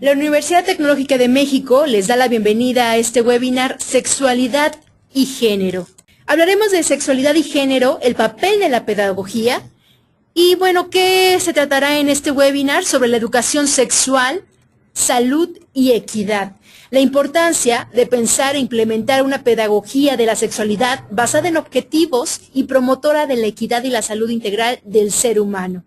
La Universidad Tecnológica de México les da la bienvenida a este webinar Sexualidad y Género. Hablaremos de sexualidad y género, el papel de la pedagogía y bueno, ¿qué se tratará en este webinar? Sobre la educación sexual, salud y equidad. La importancia de pensar e implementar una pedagogía de la sexualidad basada en objetivos y promotora de la equidad y la salud integral del ser humano.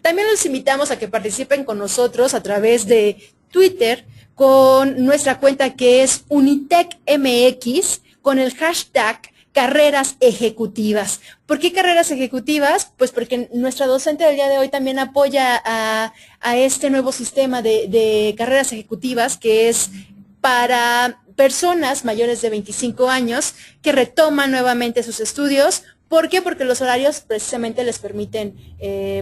También los invitamos a que participen con nosotros a través de Twitter con nuestra cuenta que es UNITECMX con el hashtag carreras ejecutivas. ¿Por qué carreras ejecutivas? Pues porque nuestra docente del día de hoy también apoya a este nuevo sistema de carreras ejecutivas que es para personas mayores de 25 años que retoman nuevamente sus estudios. ¿Por qué? Porque los horarios precisamente les permiten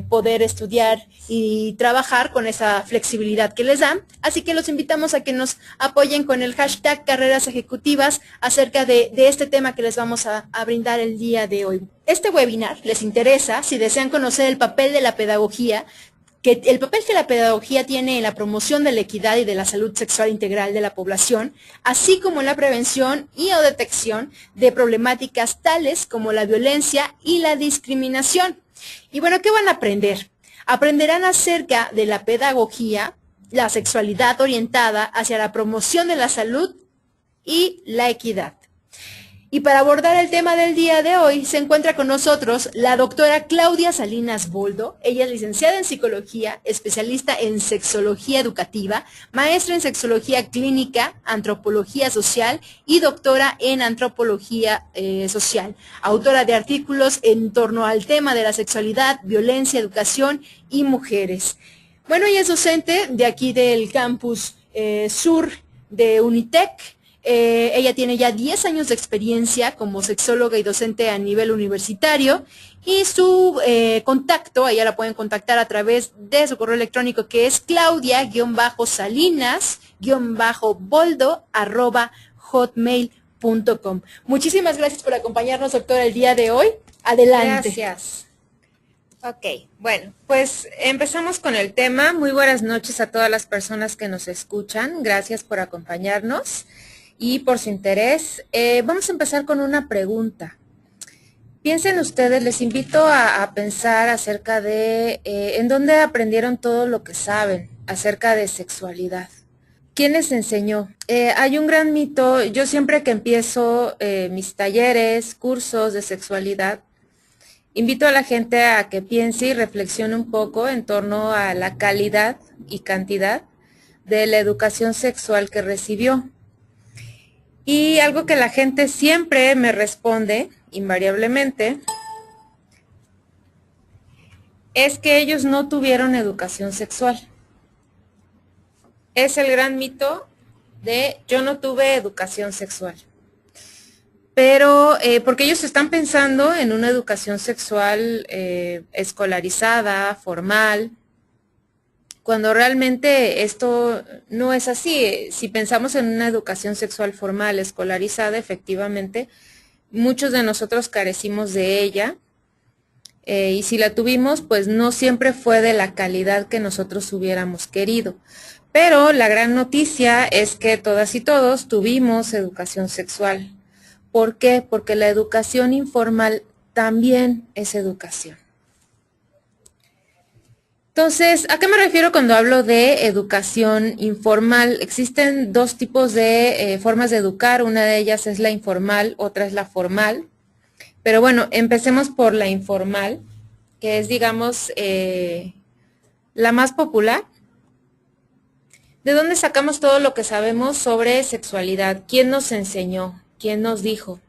poder estudiar y trabajar con esa flexibilidad que les dan. Así que los invitamos a que nos apoyen con el hashtag carreras ejecutivas acerca de este tema que les vamos a brindar el día de hoy. Este webinar les interesa si desean conocer el papel de la pedagogía, el papel que la pedagogía tiene en la promoción de la equidad y de la salud sexual integral de la población, así como en la prevención y o detección de problemáticas tales como la violencia y la discriminación. Y bueno, ¿qué van a aprender? Aprenderán acerca de la pedagogía, la sexualidad orientada hacia la promoción de la salud y la equidad. Y para abordar el tema del día de hoy se encuentra con nosotros la doctora Claudia Salinas Boldo. Ella es licenciada en psicología, especialista en sexología educativa, maestra en sexología clínica, antropología social y doctora en antropología social. Autora de artículos en torno al tema de la sexualidad, violencia, educación y mujeres. Bueno, ella es docente de aquí del campus sur de Unitec. Ella tiene ya 10 años de experiencia como sexóloga y docente a nivel universitario y su contacto, ella la pueden contactar a través de su correo electrónico que es claudia-salinas-boldo@hotmail.com. Muchísimas gracias por acompañarnos, doctora, el día de hoy. Adelante. Gracias. Ok, bueno, pues empezamos con el tema. Muy buenas noches a todas las personas que nos escuchan. Gracias por acompañarnos y por su interés. Vamos a empezar con una pregunta. Piensen ustedes, les invito a pensar acerca de en dónde aprendieron todo lo que saben acerca de sexualidad. ¿Quién les enseñó? Hay un gran mito. Yo siempre que empiezo mis talleres, cursos de sexualidad, invito a la gente a que piense y reflexione un poco en torno a la calidad y cantidad de la educación sexual que recibió. Y algo que la gente siempre me responde, invariablemente, es que ellos no tuvieron educación sexual. Es el gran mito de yo no tuve educación sexual. Pero porque ellos están pensando en una educación sexual escolarizada, formal, cuando realmente esto no es así. Si pensamos en una educación sexual formal, escolarizada, efectivamente, muchos de nosotros carecimos de ella, y si la tuvimos, pues no siempre fue de la calidad que nosotros hubiéramos querido. Pero la gran noticia es que todas y todos tuvimos educación sexual. ¿Por qué? Porque la educación informal también es educación. Entonces, ¿a qué me refiero cuando hablo de educación informal? Existen dos tipos de formas de educar. Una de ellas es la informal, otra es la formal. Pero bueno, empecemos por la informal, que es, digamos, la más popular. ¿De dónde sacamos todo lo que sabemos sobre sexualidad? ¿Quién nos enseñó? ¿Quién nos dijo?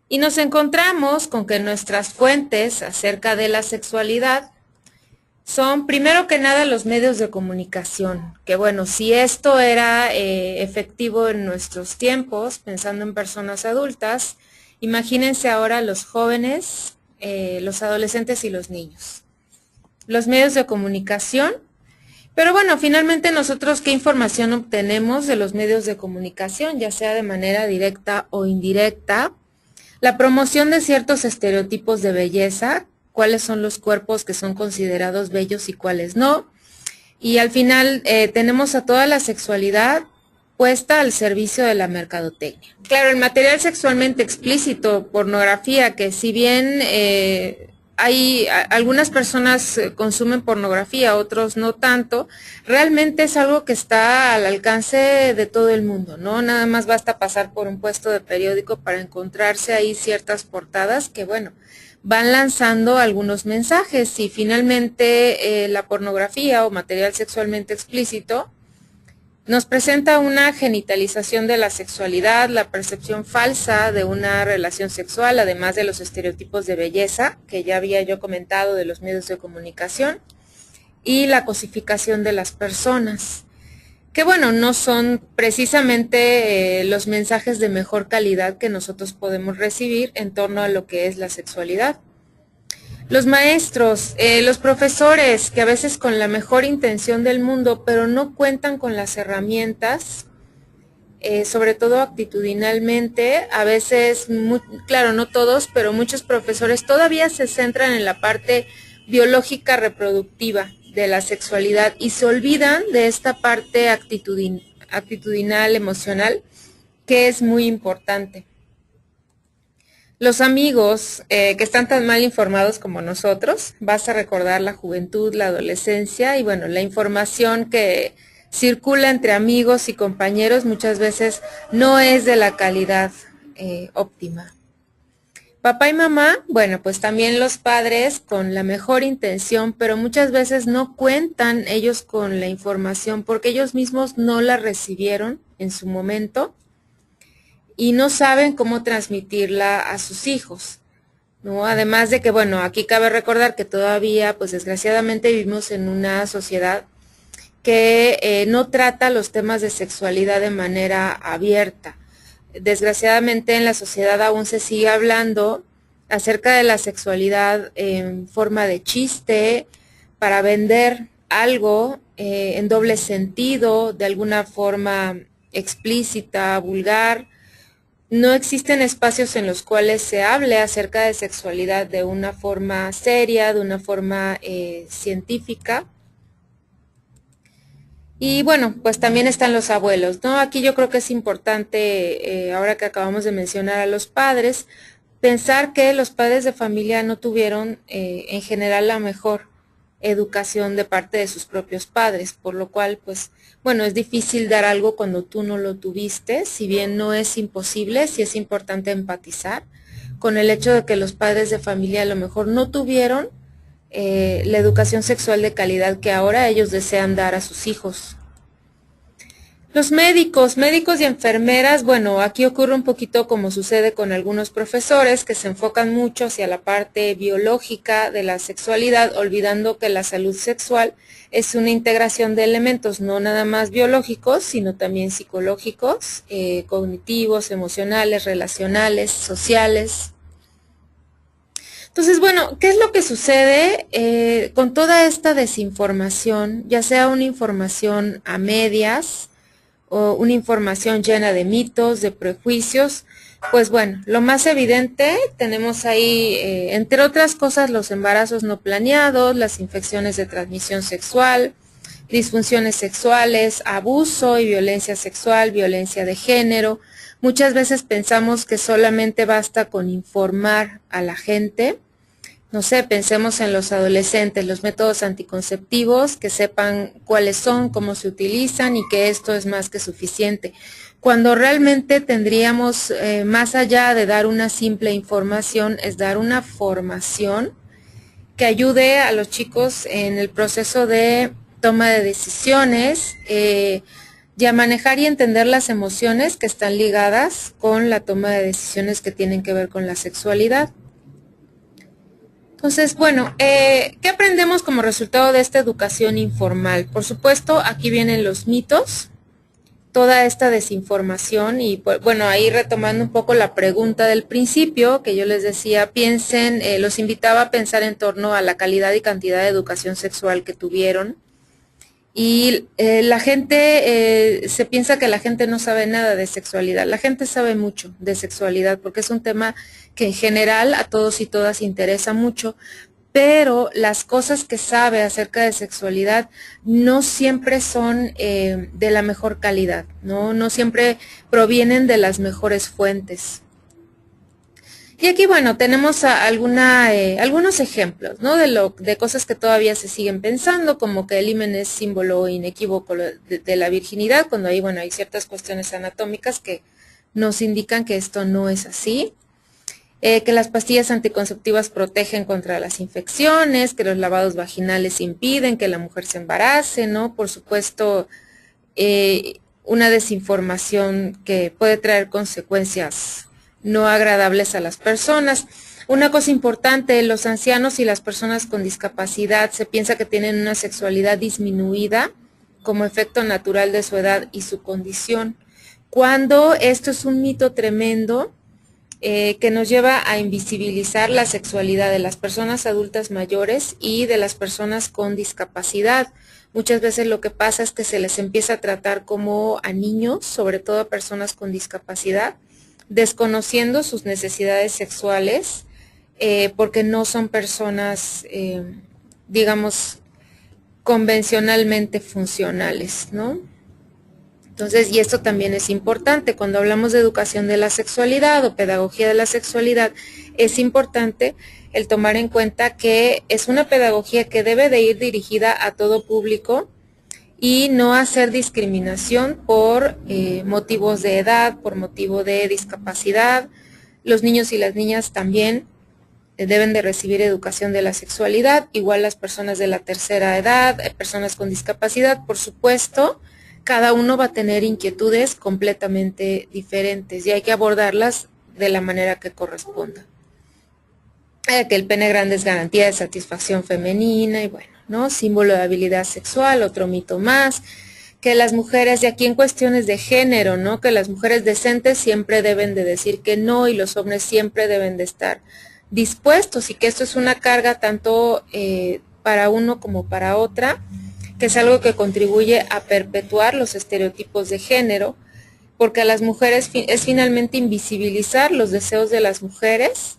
Y nos encontramos con que nuestras fuentes acerca de la sexualidad son, primero que nada, los medios de comunicación. Que bueno, si esto era efectivo en nuestros tiempos, pensando en personas adultas, imagínense ahora los jóvenes, los adolescentes y los niños. Los medios de comunicación. Pero bueno, finalmente nosotros, ¿qué información obtenemos de los medios de comunicación, ya sea de manera directa o indirecta? La promoción de ciertos estereotipos de belleza, cuáles son los cuerpos que son considerados bellos y cuáles no. y al final tenemos a toda la sexualidad puesta al servicio de la mercadotecnia. Claro, el material sexualmente explícito, pornografía, que si bien algunas personas consumen pornografía, otros no tanto, realmente es algo que está al alcance de todo el mundo, ¿no? Nada más basta pasar por un puesto de periódico para encontrarse ahí ciertas portadas que, bueno, van lanzando algunos mensajes y finalmente la pornografía o material sexualmente explícito nos presenta una genitalización de la sexualidad, la percepción falsa de una relación sexual, además de los estereotipos de belleza, que ya había yo comentado de los medios de comunicación, y la cosificación de las personas, que bueno, no son precisamente los mensajes de mejor calidad que nosotros podemos recibir en torno a lo que es la sexualidad. Los maestros, los profesores, que a veces con la mejor intención del mundo, pero no cuentan con las herramientas, sobre todo actitudinalmente, a veces, claro, no todos, pero muchos profesores todavía se centran en la parte biológica reproductiva de la sexualidad y se olvidan de esta parte actitudinal, emocional, que es muy importante. Los amigos que están tan mal informados como nosotros, vas a recordar la juventud, la adolescencia y bueno, la información que circula entre amigos y compañeros muchas veces no es de la calidad óptima. Papá y mamá, bueno, pues también los padres con la mejor intención, pero muchas veces no cuentan ellos con la información porque ellos mismos no la recibieron en su momento y no saben cómo transmitirla a sus hijos, ¿no? Además de que, bueno, aquí cabe recordar que todavía, pues desgraciadamente vivimos en una sociedad que no trata los temas de sexualidad de manera abierta. Desgraciadamente en la sociedad aún se sigue hablando acerca de la sexualidad en forma de chiste, para vender algo en doble sentido, de alguna forma explícita, vulgar. No existen espacios en los cuales se hable acerca de sexualidad de una forma seria, de una forma científica. Y bueno, pues también están los abuelos, ¿no? Aquí yo creo que es importante, ahora que acabamos de mencionar a los padres, pensar que los padres de familia no tuvieron en general la mejor educación de parte de sus propios padres, por lo cual, pues, bueno, es difícil dar algo cuando tú no lo tuviste, si bien no es imposible, sí es importante empatizar con el hecho de que los padres de familia a lo mejor no tuvieron la educación sexual de calidad que ahora ellos desean dar a sus hijos. Los médicos y enfermeras, bueno, aquí ocurre un poquito como sucede con algunos profesores que se enfocan mucho hacia la parte biológica de la sexualidad, olvidando que la salud sexual es una integración de elementos no nada más biológicos, sino también psicológicos, cognitivos, emocionales, relacionales, sociales. Entonces, bueno, ¿qué es lo que sucede con toda esta desinformación, ya sea una información a medias, o una información llena de mitos, de prejuicios? Pues bueno, lo más evidente, tenemos ahí, entre otras cosas, los embarazos no planeados, las infecciones de transmisión sexual, disfunciones sexuales, abuso y violencia sexual, violencia de género. Muchas veces pensamos que solamente basta con informar a la gente. No sé, pensemos en los adolescentes, los métodos anticonceptivos, que sepan cuáles son, cómo se utilizan y que esto es más que suficiente. Cuando realmente tendríamos, más allá de dar una simple información, es dar una formación que ayude a los chicos en el proceso de toma de decisiones y a manejar y entender las emociones que están ligadas con la toma de decisiones que tienen que ver con la sexualidad. Entonces, bueno, ¿qué aprendemos como resultado de esta educación informal? Por supuesto, aquí vienen los mitos, toda esta desinformación y, bueno, ahí retomando un poco la pregunta del principio, que yo les decía, piensen, los invitaba a pensar en torno a la calidad y cantidad de educación sexual que tuvieron. Y la gente, se piensa que la gente no sabe nada de sexualidad. La gente sabe mucho de sexualidad porque es un tema que en general a todos y todas interesa mucho, pero las cosas que sabe acerca de sexualidad no siempre son de la mejor calidad, ¿no? No siempre provienen de las mejores fuentes. Y aquí, bueno, tenemos algunos ejemplos, ¿no? De cosas que todavía se siguen pensando, como que el himen es símbolo inequívoco de la virginidad, cuando ahí, bueno, hay ciertas cuestiones anatómicas que nos indican que esto no es así. Que las pastillas anticonceptivas protegen contra las infecciones, que los lavados vaginales impiden que la mujer se embarace, ¿no? Por supuesto, una desinformación que puede traer consecuencias no agradables a las personas. Una cosa importante, los ancianos y las personas con discapacidad se piensa que tienen una sexualidad disminuida como efecto natural de su edad y su condición, cuando esto es un mito tremendo que nos lleva a invisibilizar la sexualidad de las personas adultas mayores y de las personas con discapacidad. Muchas veces lo que pasa es que se les empieza a tratar como a niños, sobre todo a personas con discapacidad, desconociendo sus necesidades sexuales, porque no son personas, digamos, convencionalmente funcionales, ¿no? Entonces, y esto también es importante, cuando hablamos de educación de la sexualidad o pedagogía de la sexualidad, es importante el tomar en cuenta que es una pedagogía que debe de ir dirigida a todo público y no hacer discriminación por motivos de edad, por motivo de discapacidad. Los niños y las niñas también deben de recibir educación de la sexualidad, igual las personas de la tercera edad, personas con discapacidad, por supuesto. Cada uno va a tener inquietudes completamente diferentes y hay que abordarlas de la manera que corresponda. Que el pene grande es garantía de satisfacción femenina y bueno, ¿no? Símbolo de habilidad sexual, otro mito más. Que las mujeres, y aquí en cuestiones de género, ¿no? Que las mujeres decentes siempre deben de decir que no y los hombres siempre deben de estar dispuestos y que esto es una carga tanto para uno como para otra, que es algo que contribuye a perpetuar los estereotipos de género, porque a las mujeres es finalmente invisibilizar los deseos de las mujeres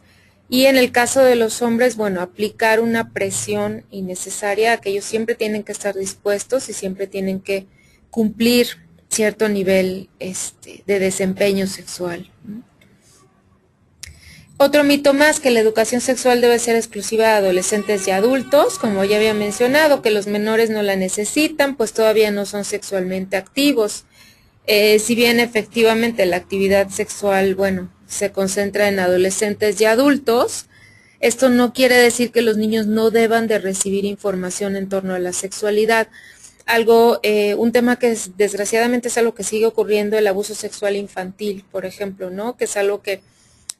y en el caso de los hombres, bueno, aplicar una presión innecesaria a que ellos siempre tienen que estar dispuestos y siempre tienen que cumplir cierto nivel de desempeño sexual. Otro mito más, que la educación sexual debe ser exclusiva de adolescentes y adultos, como ya había mencionado, que los menores no la necesitan, pues todavía no son sexualmente activos. Si bien efectivamente la actividad sexual, bueno, se concentra en adolescentes y adultos, esto no quiere decir que los niños no deban de recibir información en torno a la sexualidad. Un tema que desgraciadamente es algo que sigue ocurriendo, el abuso sexual infantil, por ejemplo, ¿no? Que es algo que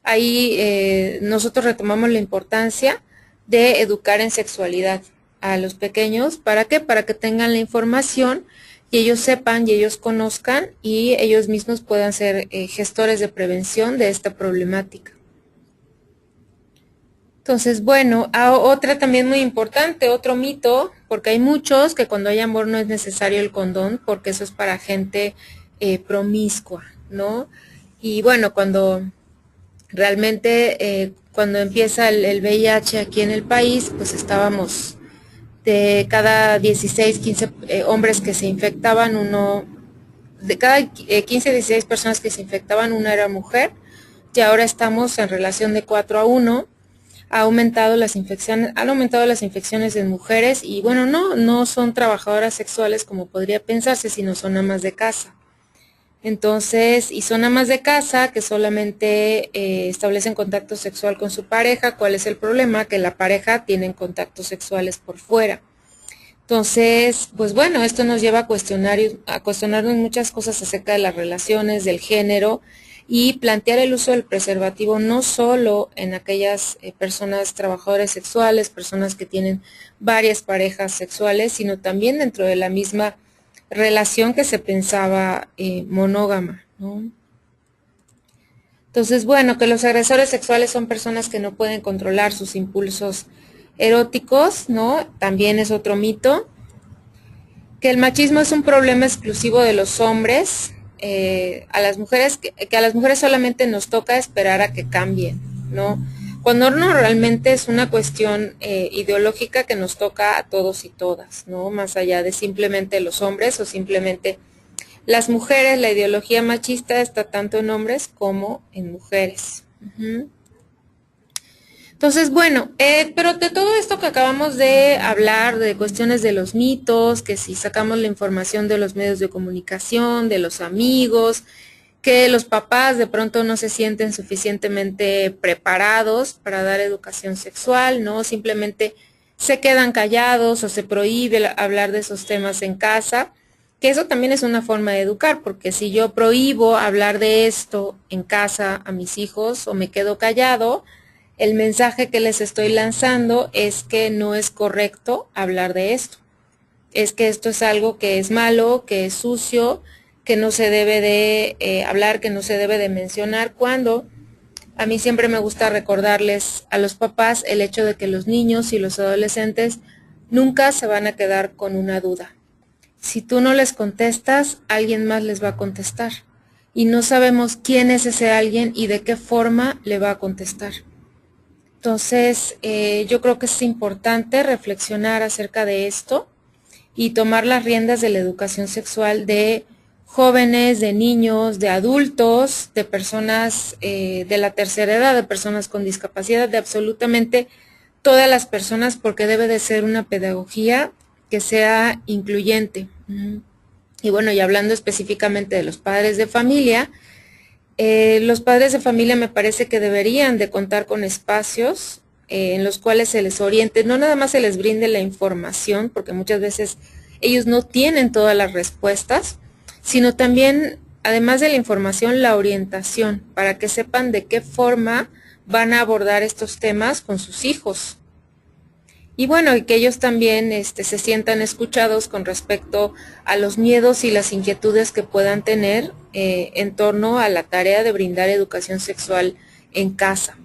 ahí nosotros retomamos la importancia de educar en sexualidad a los pequeños. ¿Para qué? Para que tengan la información y ellos sepan y ellos conozcan y ellos mismos puedan ser gestores de prevención de esta problemática. Entonces, bueno, otra también muy importante, otro mito, porque hay muchos que cuando hay amor no es necesario el condón, porque eso es para gente promiscua, ¿no? Y bueno, cuando realmente cuando empieza el VIH aquí en el país, pues estábamos de cada 16, 15 hombres que se infectaban, de cada 15, 16 personas que se infectaban, una era mujer, y ahora estamos en relación de 4-1, han aumentado las infecciones en mujeres, y bueno, no son trabajadoras sexuales como podría pensarse, sino son amas de casa. Entonces, y son amas de casa que solamente establecen contacto sexual con su pareja. ¿Cuál es el problema? Que la pareja tiene contactos sexuales por fuera. Entonces, pues bueno, esto nos lleva a cuestionarnos muchas cosas acerca de las relaciones, del género y plantear el uso del preservativo no solo en aquellas personas trabajadoras sexuales, personas que tienen varias parejas sexuales, sino también dentro de la misma relación que se pensaba monógama, ¿no? Entonces, bueno, que los agresores sexuales son personas que no pueden controlar sus impulsos eróticos, ¿no? También es otro mito. Que el machismo es un problema exclusivo de los hombres, a las mujeres, que a las mujeres solamente nos toca esperar a que cambien, ¿no? cuando no, realmente es una cuestión ideológica que nos toca a todos y todas, ¿no? Más allá de simplemente los hombres o simplemente las mujeres. La ideología machista está tanto en hombres como en mujeres. Entonces, bueno, pero de todo esto que acabamos de hablar, de cuestiones de los mitos, que si sacamos la información de los medios de comunicación, de los amigos, que los papás de pronto no se sienten suficientemente preparados para dar educación sexual, ¿no? Simplemente se quedan callados o se prohíbe hablar de esos temas en casa, que eso también es una forma de educar, porque si yo prohíbo hablar de esto en casa a mis hijos o me quedo callado, el mensaje que les estoy lanzando es que no es correcto hablar de esto. Es que esto es algo que es malo, que es sucio, que no se debe de hablar, que no se debe de mencionar, cuando a mí siempre me gusta recordarles a los papás el hecho de que los niños y los adolescentes nunca se van a quedar con una duda. Si tú no les contestas, alguien más les va a contestar. Y no sabemos quién es ese alguien y de qué forma le va a contestar. Entonces, yo creo que es importante reflexionar acerca de esto y tomar las riendas de la educación sexual de jóvenes, de niños, de adultos, de personas de la tercera edad, de personas con discapacidad, de absolutamente todas las personas, porque debe de ser una pedagogía que sea incluyente. Y bueno, y hablando específicamente de los padres de familia, los padres de familia me parece que deberían de contar con espacios en los cuales se les oriente, no nada más se les brinde la información, porque muchas veces ellos no tienen todas las respuestas, sino también, además de la información, la orientación, para que sepan de qué forma van a abordar estos temas con sus hijos. Y bueno, y que ellos también se sientan escuchados con respecto a los miedos y las inquietudes que puedan tener en torno a la tarea de brindar educación sexual en casa.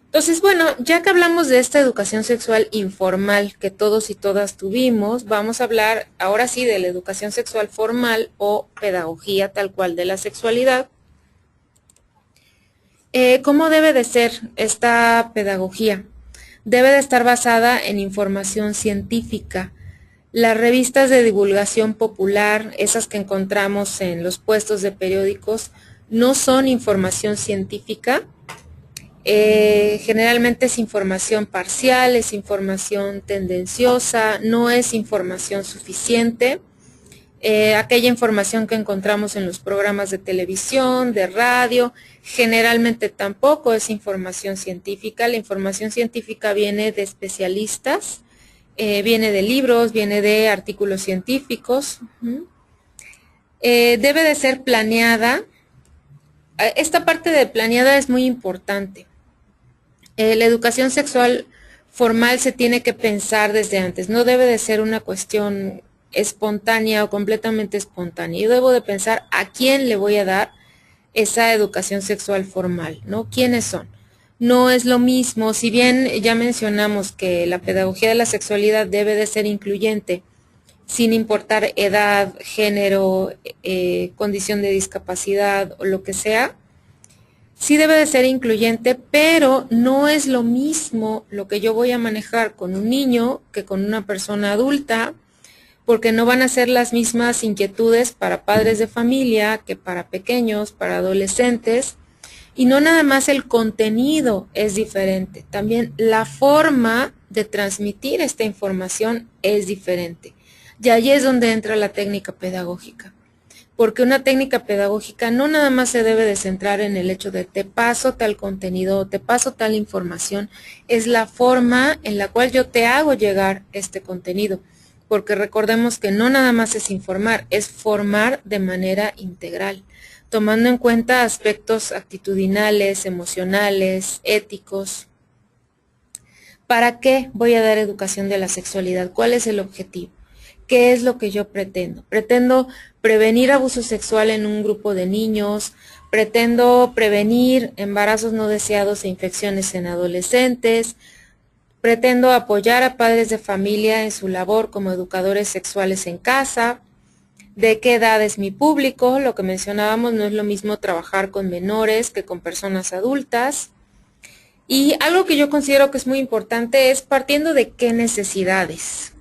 Entonces, bueno, ya que hablamos de esta educación sexual informal que todos y todas tuvimos, vamos a hablar ahora sí de la educación sexual formal o pedagogía tal cual de la sexualidad. ¿Cómo debe de ser esta pedagogía? Debe de estar basada en información científica. Las revistas de divulgación popular, esas que encontramos en los puestos de periódicos, no son información científica. Generalmente es información parcial, es información tendenciosa, no es información suficiente. Aquella información que encontramos en los programas de televisión, de radio, generalmente tampoco es información científica. La información científica viene de especialistas, viene de libros, viene de artículos científicos. Debe de ser planeada. Esta parte de planeada es muy importante. La educación sexual formal se tiene que pensar desde antes, no debe de ser una cuestión espontánea o completamente espontánea. Yo debo de pensar a quién le voy a dar esa educación sexual formal, ¿no? ¿Quiénes son? No es lo mismo, si bien ya mencionamos que la pedagogía de la sexualidad debe de ser incluyente, sin importar edad, género, condición de discapacidad o lo que sea, sí debe de ser incluyente, pero no es lo mismo lo que yo voy a manejar con un niño que con una persona adulta, porque no van a ser las mismas inquietudes para padres de familia que para pequeños, para adolescentes, y no nada más el contenido es diferente, también la forma de transmitir esta información es diferente. Y ahí es donde entra la técnica pedagógica. Porque una técnica pedagógica no nada más se debe de centrar en el hecho de te paso tal contenido, te paso tal información, es la forma en la cual yo te hago llegar este contenido. Porque recordemos que no nada más es informar, es formar de manera integral, tomando en cuenta aspectos actitudinales, emocionales, éticos. ¿Para qué voy a dar educación de la sexualidad? ¿Cuál es el objetivo? ¿Qué es lo que yo pretendo? Pretendo prevenir abuso sexual en un grupo de niños, pretendo prevenir embarazos no deseados e infecciones en adolescentes, pretendo apoyar a padres de familia en su labor como educadores sexuales en casa. ¿De qué edad es mi público? Lo que mencionábamos, no es lo mismo trabajar con menores que con personas adultas. Y algo que yo considero que es muy importante es partiendo de qué necesidades.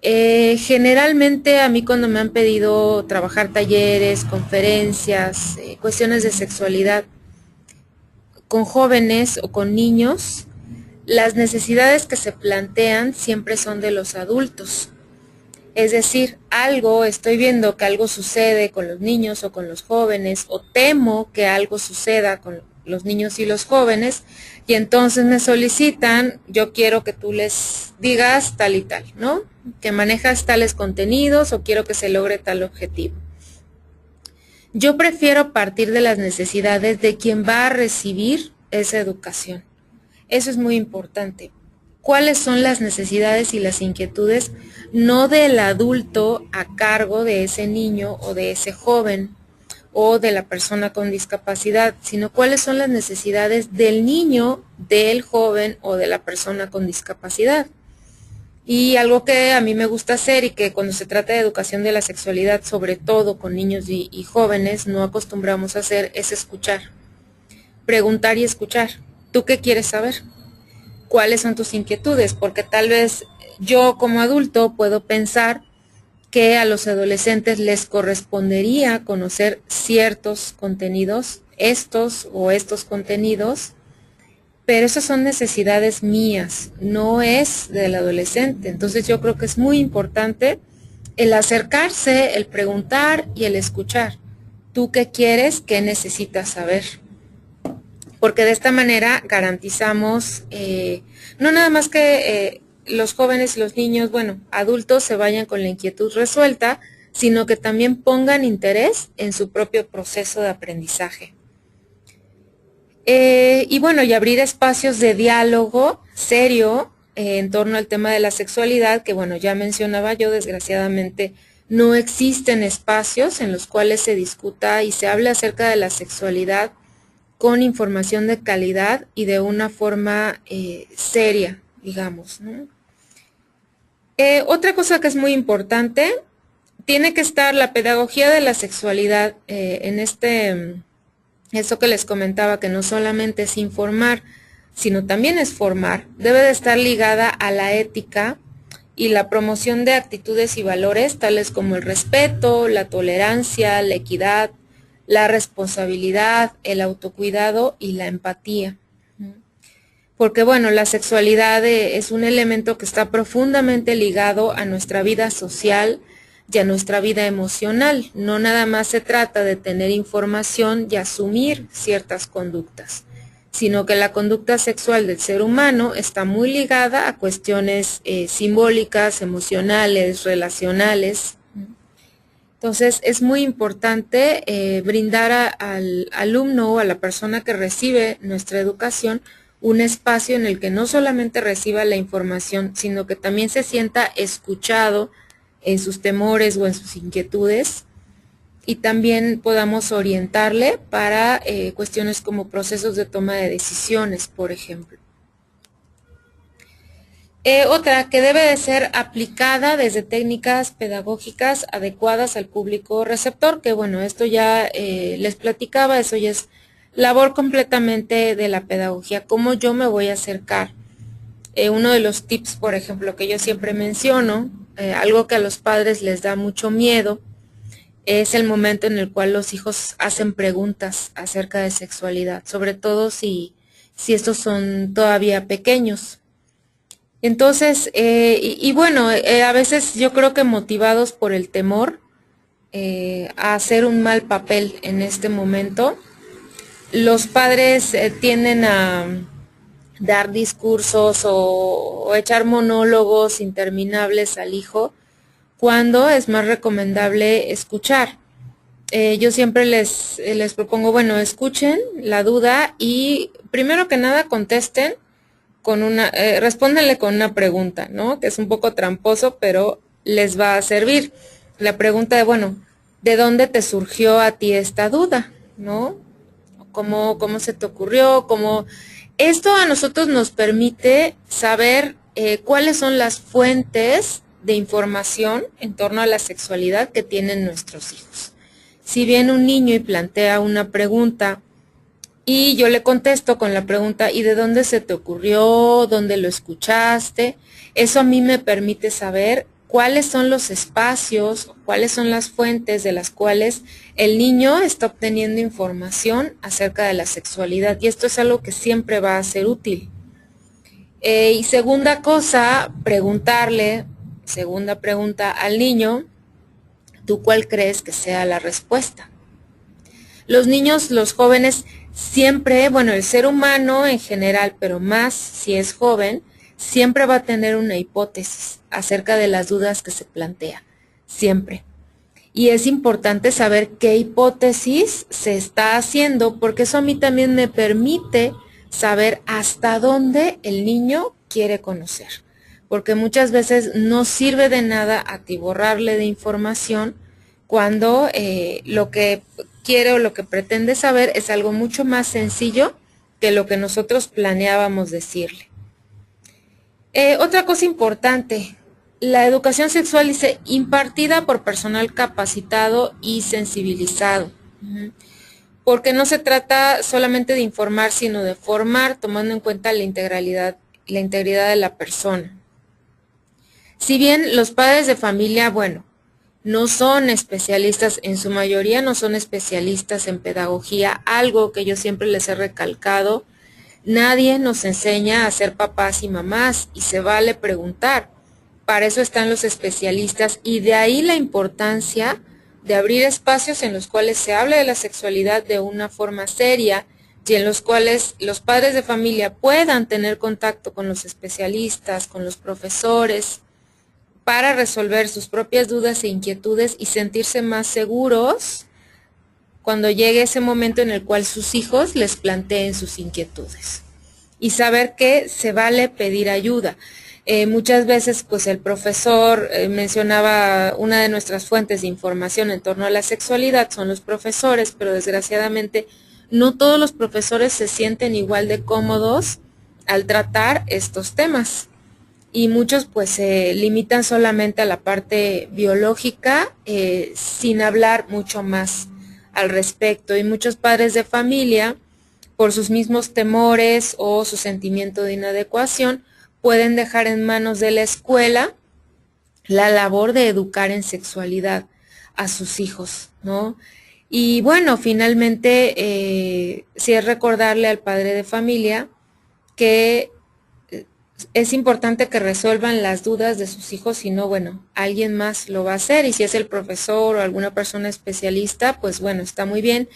Generalmente a mí cuando me han pedido trabajar talleres, conferencias, cuestiones de sexualidad con jóvenes o con niños, las necesidades que se plantean siempre son de los adultos. Es decir, estoy viendo que algo sucede con los niños o con los jóvenes, o temo que algo suceda con los niños y los jóvenes, y entonces me solicitan, yo quiero que tú les digas tal y tal, ¿no? Que manejas tales contenidos o quiero que se logre tal objetivo. Yo prefiero partir de las necesidades de quien va a recibir esa educación. Eso es muy importante. ¿Cuáles son las necesidades y las inquietudes? No del adulto a cargo de ese niño o de ese joven o de la persona con discapacidad, sino cuáles son las necesidades del niño, del joven o de la persona con discapacidad. Y algo que a mí me gusta hacer y que cuando se trata de educación de la sexualidad, sobre todo con niños y jóvenes, no acostumbramos a hacer es escuchar. Preguntar y escuchar. ¿Tú qué quieres saber? ¿Cuáles son tus inquietudes? Porque tal vez yo como adulto puedo pensar que a los adolescentes les correspondería conocer ciertos contenidos, estos contenidos, pero esas son necesidades mías, no es del adolescente. Entonces yo creo que es muy importante el acercarse, el preguntar y el escuchar. ¿Tú qué quieres? ¿Qué necesitas saber? Porque de esta manera garantizamos no nada más que los jóvenes y los niños, adultos se vayan con la inquietud resuelta, sino que también pongan interés en su propio proceso de aprendizaje. Y abrir espacios de diálogo serio en torno al tema de la sexualidad, que ya mencionaba yo, desgraciadamente no existen espacios en los cuales se discuta y se hable acerca de la sexualidad con información de calidad y de una forma seria, digamos, ¿no? Otra cosa que es muy importante, tiene que estar la pedagogía de la sexualidad en eso que les comentaba, que no solamente es informar, sino también es formar. Debe de estar ligada a la ética y la promoción de actitudes y valores, tales como el respeto, la tolerancia, la equidad, la responsabilidad, el autocuidado y la empatía. Porque la sexualidad es un elemento que está profundamente ligado a nuestra vida social y a nuestra vida emocional. No nada más se trata de tener información y asumir ciertas conductas, sino que la conducta sexual del ser humano está muy ligada a cuestiones simbólicas, emocionales, relacionales. Entonces es muy importante brindar al alumno o a la persona que recibe nuestra educación un espacio en el que no solamente reciba la información, sino que también se sienta escuchado en sus temores o en sus inquietudes, y también podamos orientarle para cuestiones como procesos de toma de decisiones, por ejemplo. Otra que debe de ser aplicada desde técnicas pedagógicas adecuadas al público receptor, que esto ya les platicaba, eso ya es labor completamente de la pedagogía, cómo yo me voy a acercar. Uno de los tips, por ejemplo, que yo siempre menciono, algo que a los padres les da mucho miedo, es el momento en el cual los hijos hacen preguntas acerca de sexualidad, sobre todo si estos son todavía pequeños. Entonces, a veces yo creo que motivados por el temor a hacer un mal papel en este momento, los padres tienden a dar discursos o echar monólogos interminables al hijo, cuando es más recomendable escuchar. Yo siempre les propongo, escuchen la duda y primero que nada contesten respóndanle con una pregunta, ¿no? Que es un poco tramposo, pero les va a servir. La pregunta de, ¿de dónde te surgió a ti esta duda? ¿No? ¿Cómo se te ocurrió? Esto a nosotros nos permite saber cuáles son las fuentes de información en torno a la sexualidad que tienen nuestros hijos. Si viene un niño y plantea una pregunta Y yo le contesto con la pregunta, ¿y de dónde se te ocurrió? ¿Dónde lo escuchaste? Eso a mí me permite saber cuáles son los espacios, cuáles son las fuentes de las cuales el niño está obteniendo información acerca de la sexualidad. Y esto es algo que siempre va a ser útil. Y segunda cosa, segunda pregunta al niño, ¿tú cuál crees que sea la respuesta? Los niños, los jóvenes, siempre, bueno, el ser humano en general, pero más si es joven, siempre va a tener una hipótesis acerca de las dudas que se plantea, siempre. Y es importante saber qué hipótesis se está haciendo, porque eso a mí también me permite saber hasta dónde el niño quiere conocer. Porque muchas veces no sirve de nada atiborrarle de información cuando lo que quiere o lo que pretende saber es algo mucho más sencillo que lo que nosotros planeábamos decirle. Otra cosa importante, la educación sexual dice impartida por personal capacitado y sensibilizado, porque no se trata solamente de informar, sino de formar, tomando en cuenta la integridad de la persona. Si bien los padres de familia, bueno, no son especialistas, en su mayoría no son especialistas en pedagogía, algo que yo siempre les he recalcado, nadie nos enseña a ser papás y mamás y se vale preguntar. Para eso están los especialistas y de ahí la importancia de abrir espacios en los cuales se hable de la sexualidad de una forma seria y en los cuales los padres de familia puedan tener contacto con los especialistas, con los profesores, para resolver sus propias dudas e inquietudes y sentirse más seguros cuando llegue ese momento en el cual sus hijos les planteen sus inquietudes. Y saber que se vale pedir ayuda. Muchas veces pues el profesor mencionaba una de nuestras fuentes de información en torno a la sexualidad son los profesores, pero desgraciadamente no todos los profesores se sienten igual de cómodos al tratar estos temas. Y muchos pues se limitan solamente a la parte biológica sin hablar mucho más al respecto. Y muchos padres de familia, por sus mismos temores o su sentimiento de inadecuación, pueden dejar en manos de la escuela la labor de educar en sexualidad a sus hijos, ¿no? Y bueno, finalmente sí es recordarle al padre de familia que es importante que resuelvan las dudas de sus hijos, si no, bueno, alguien más lo va a hacer, y si es el profesor o alguna persona especialista, pues bueno, está muy bien,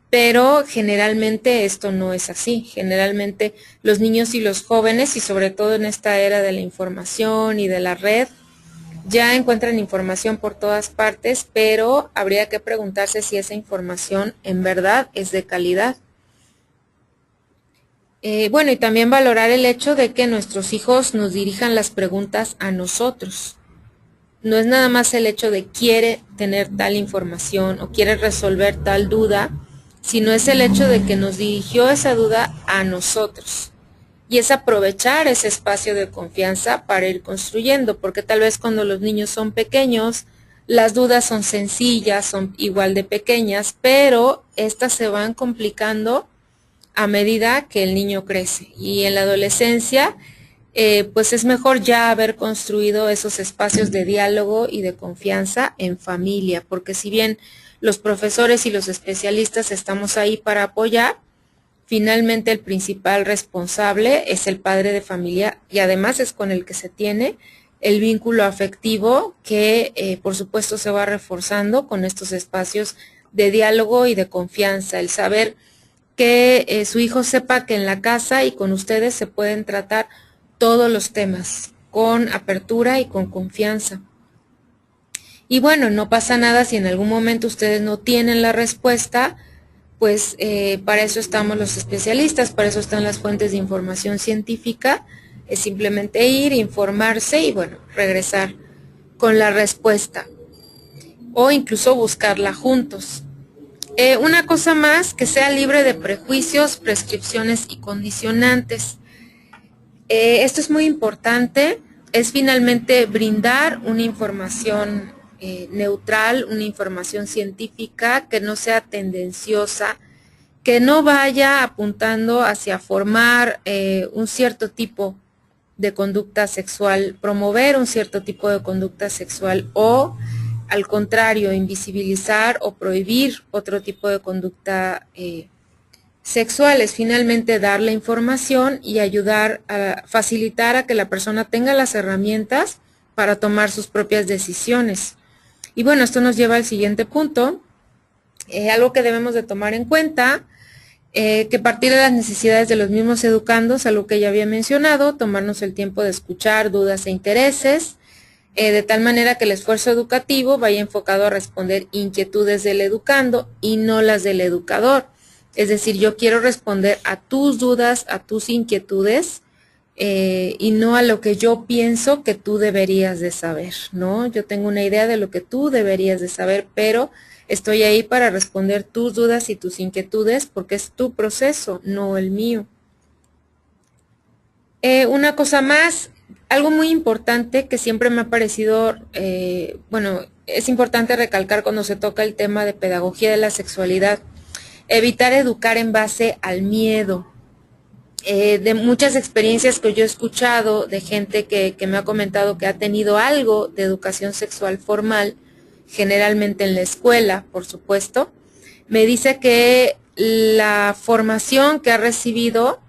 pero generalmente esto no es así. Generalmente los niños y los jóvenes, y sobre todo en esta era de la información y de la red, ya encuentran información por todas partes, pero habría que preguntarse si esa información en verdad es de calidad. Bueno, y también valorar el hecho de que nuestros hijos nos dirijan las preguntas a nosotros. No es nada más el hecho de quiere tener tal información o quiere resolver tal duda, sino es el hecho de que nos dirigió esa duda a nosotros. Y es aprovechar ese espacio de confianza para ir construyendo, porque tal vez cuando los niños son pequeños, las dudas son sencillas, son igual de pequeñas, pero estas se van complicando a medida que el niño crece. Y en la adolescencia, pues es mejor ya haber construido esos espacios de diálogo y de confianza en familia, porque si bien los profesores y los especialistas estamos ahí para apoyar, finalmente el principal responsable es el padre de familia y además es con el que se tiene el vínculo afectivo que por supuesto se va reforzando con estos espacios de diálogo y de confianza, el saber que su hijo sepa que en la casa y con ustedes se pueden tratar todos los temas con apertura y con confianza. Y bueno, no pasa nada si en algún momento ustedes no tienen la respuesta, pues para eso estamos los especialistas, para eso están las fuentes de información científica, es simplemente ir, informarse y bueno, regresar con la respuesta o incluso buscarla juntos. Una cosa más, que sea libre de prejuicios, prescripciones y condicionantes. Esto es muy importante, es finalmente brindar una información neutral, una información científica que no sea tendenciosa, que no vaya apuntando hacia formar un cierto tipo de conducta sexual, promover un cierto tipo de conducta sexual o, al contrario, invisibilizar o prohibir otro tipo de conducta sexual. Es finalmente dar la información y ayudar a facilitar a que la persona tenga las herramientas para tomar sus propias decisiones. Y bueno, esto nos lleva al siguiente punto, algo que debemos de tomar en cuenta, que partir de las necesidades de los mismos educandos, algo que ya había mencionado, tomarnos el tiempo de escuchar dudas e intereses, de tal manera que el esfuerzo educativo vaya enfocado a responder inquietudes del educando y no las del educador. Es decir, yo quiero responder a tus dudas, a tus inquietudes, y no a lo que yo pienso que tú deberías de saber, ¿no? Yo tengo una idea de lo que tú deberías de saber, pero estoy ahí para responder tus dudas y tus inquietudes porque es tu proceso, no el mío. Una cosa más, algo muy importante que siempre me ha parecido, bueno, es importante recalcar cuando se toca el tema de pedagogía de la sexualidad, evitar educar en base al miedo. De muchas experiencias que yo he escuchado de gente que me ha comentado que ha tenido algo de educación sexual formal, generalmente en la escuela, por supuesto, me dice que la formación que ha recibido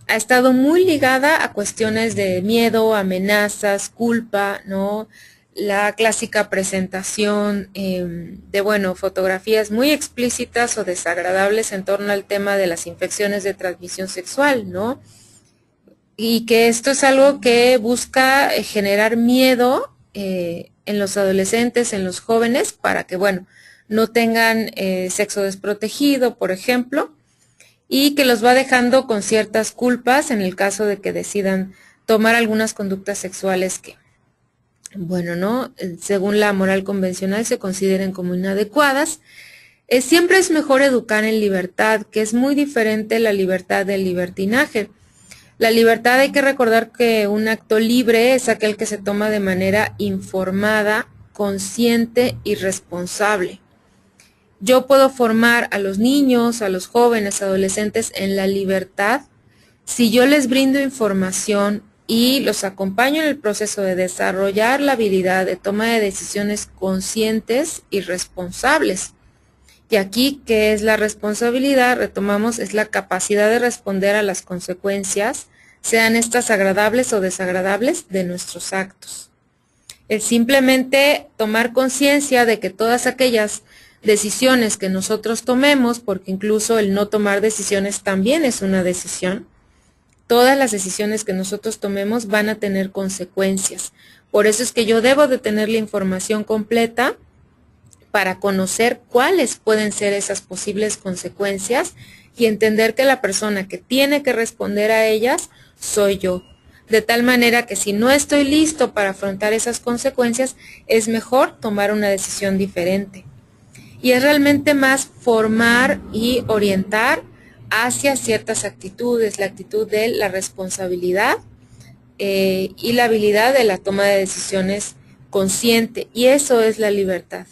ha estado muy ligada a cuestiones de miedo, amenazas, culpa, ¿no? La clásica presentación de, bueno, fotografías muy explícitas o desagradables en torno al tema de las infecciones de transmisión sexual, ¿no? Y que esto es algo que busca generar miedo en los adolescentes, en los jóvenes, para que, bueno, no tengan sexo desprotegido, por ejemplo, y que los va dejando con ciertas culpas en el caso de que decidan tomar algunas conductas sexuales que, bueno, ¿no? Según la moral convencional se consideren como inadecuadas. Siempre es mejor educar en libertad, que es muy diferente la libertad del libertinaje. La libertad, hay que recordar que un acto libre es aquel que se toma de manera informada, consciente y responsable. Yo puedo formar a los niños, a los jóvenes, adolescentes en la libertad si yo les brindo información y los acompaño en el proceso de desarrollar la habilidad de toma de decisiones conscientes y responsables. Y aquí, ¿qué es la responsabilidad? Retomamos, es la capacidad de responder a las consecuencias, sean estas agradables o desagradables, de nuestros actos. Es simplemente tomar conciencia de que todas aquellas decisiones que nosotros tomemos, porque incluso el no tomar decisiones también es una decisión, todas las decisiones que nosotros tomemos van a tener consecuencias. Por eso es que yo debo de tener la información completa para conocer cuáles pueden ser esas posibles consecuencias y entender que la persona que tiene que responder a ellas soy yo. De tal manera que si no estoy listo para afrontar esas consecuencias, es mejor tomar una decisión diferente. Y es realmente más formar y orientar hacia ciertas actitudes, la actitud de la responsabilidad y la habilidad de la toma de decisiones consciente, y eso es la libertad.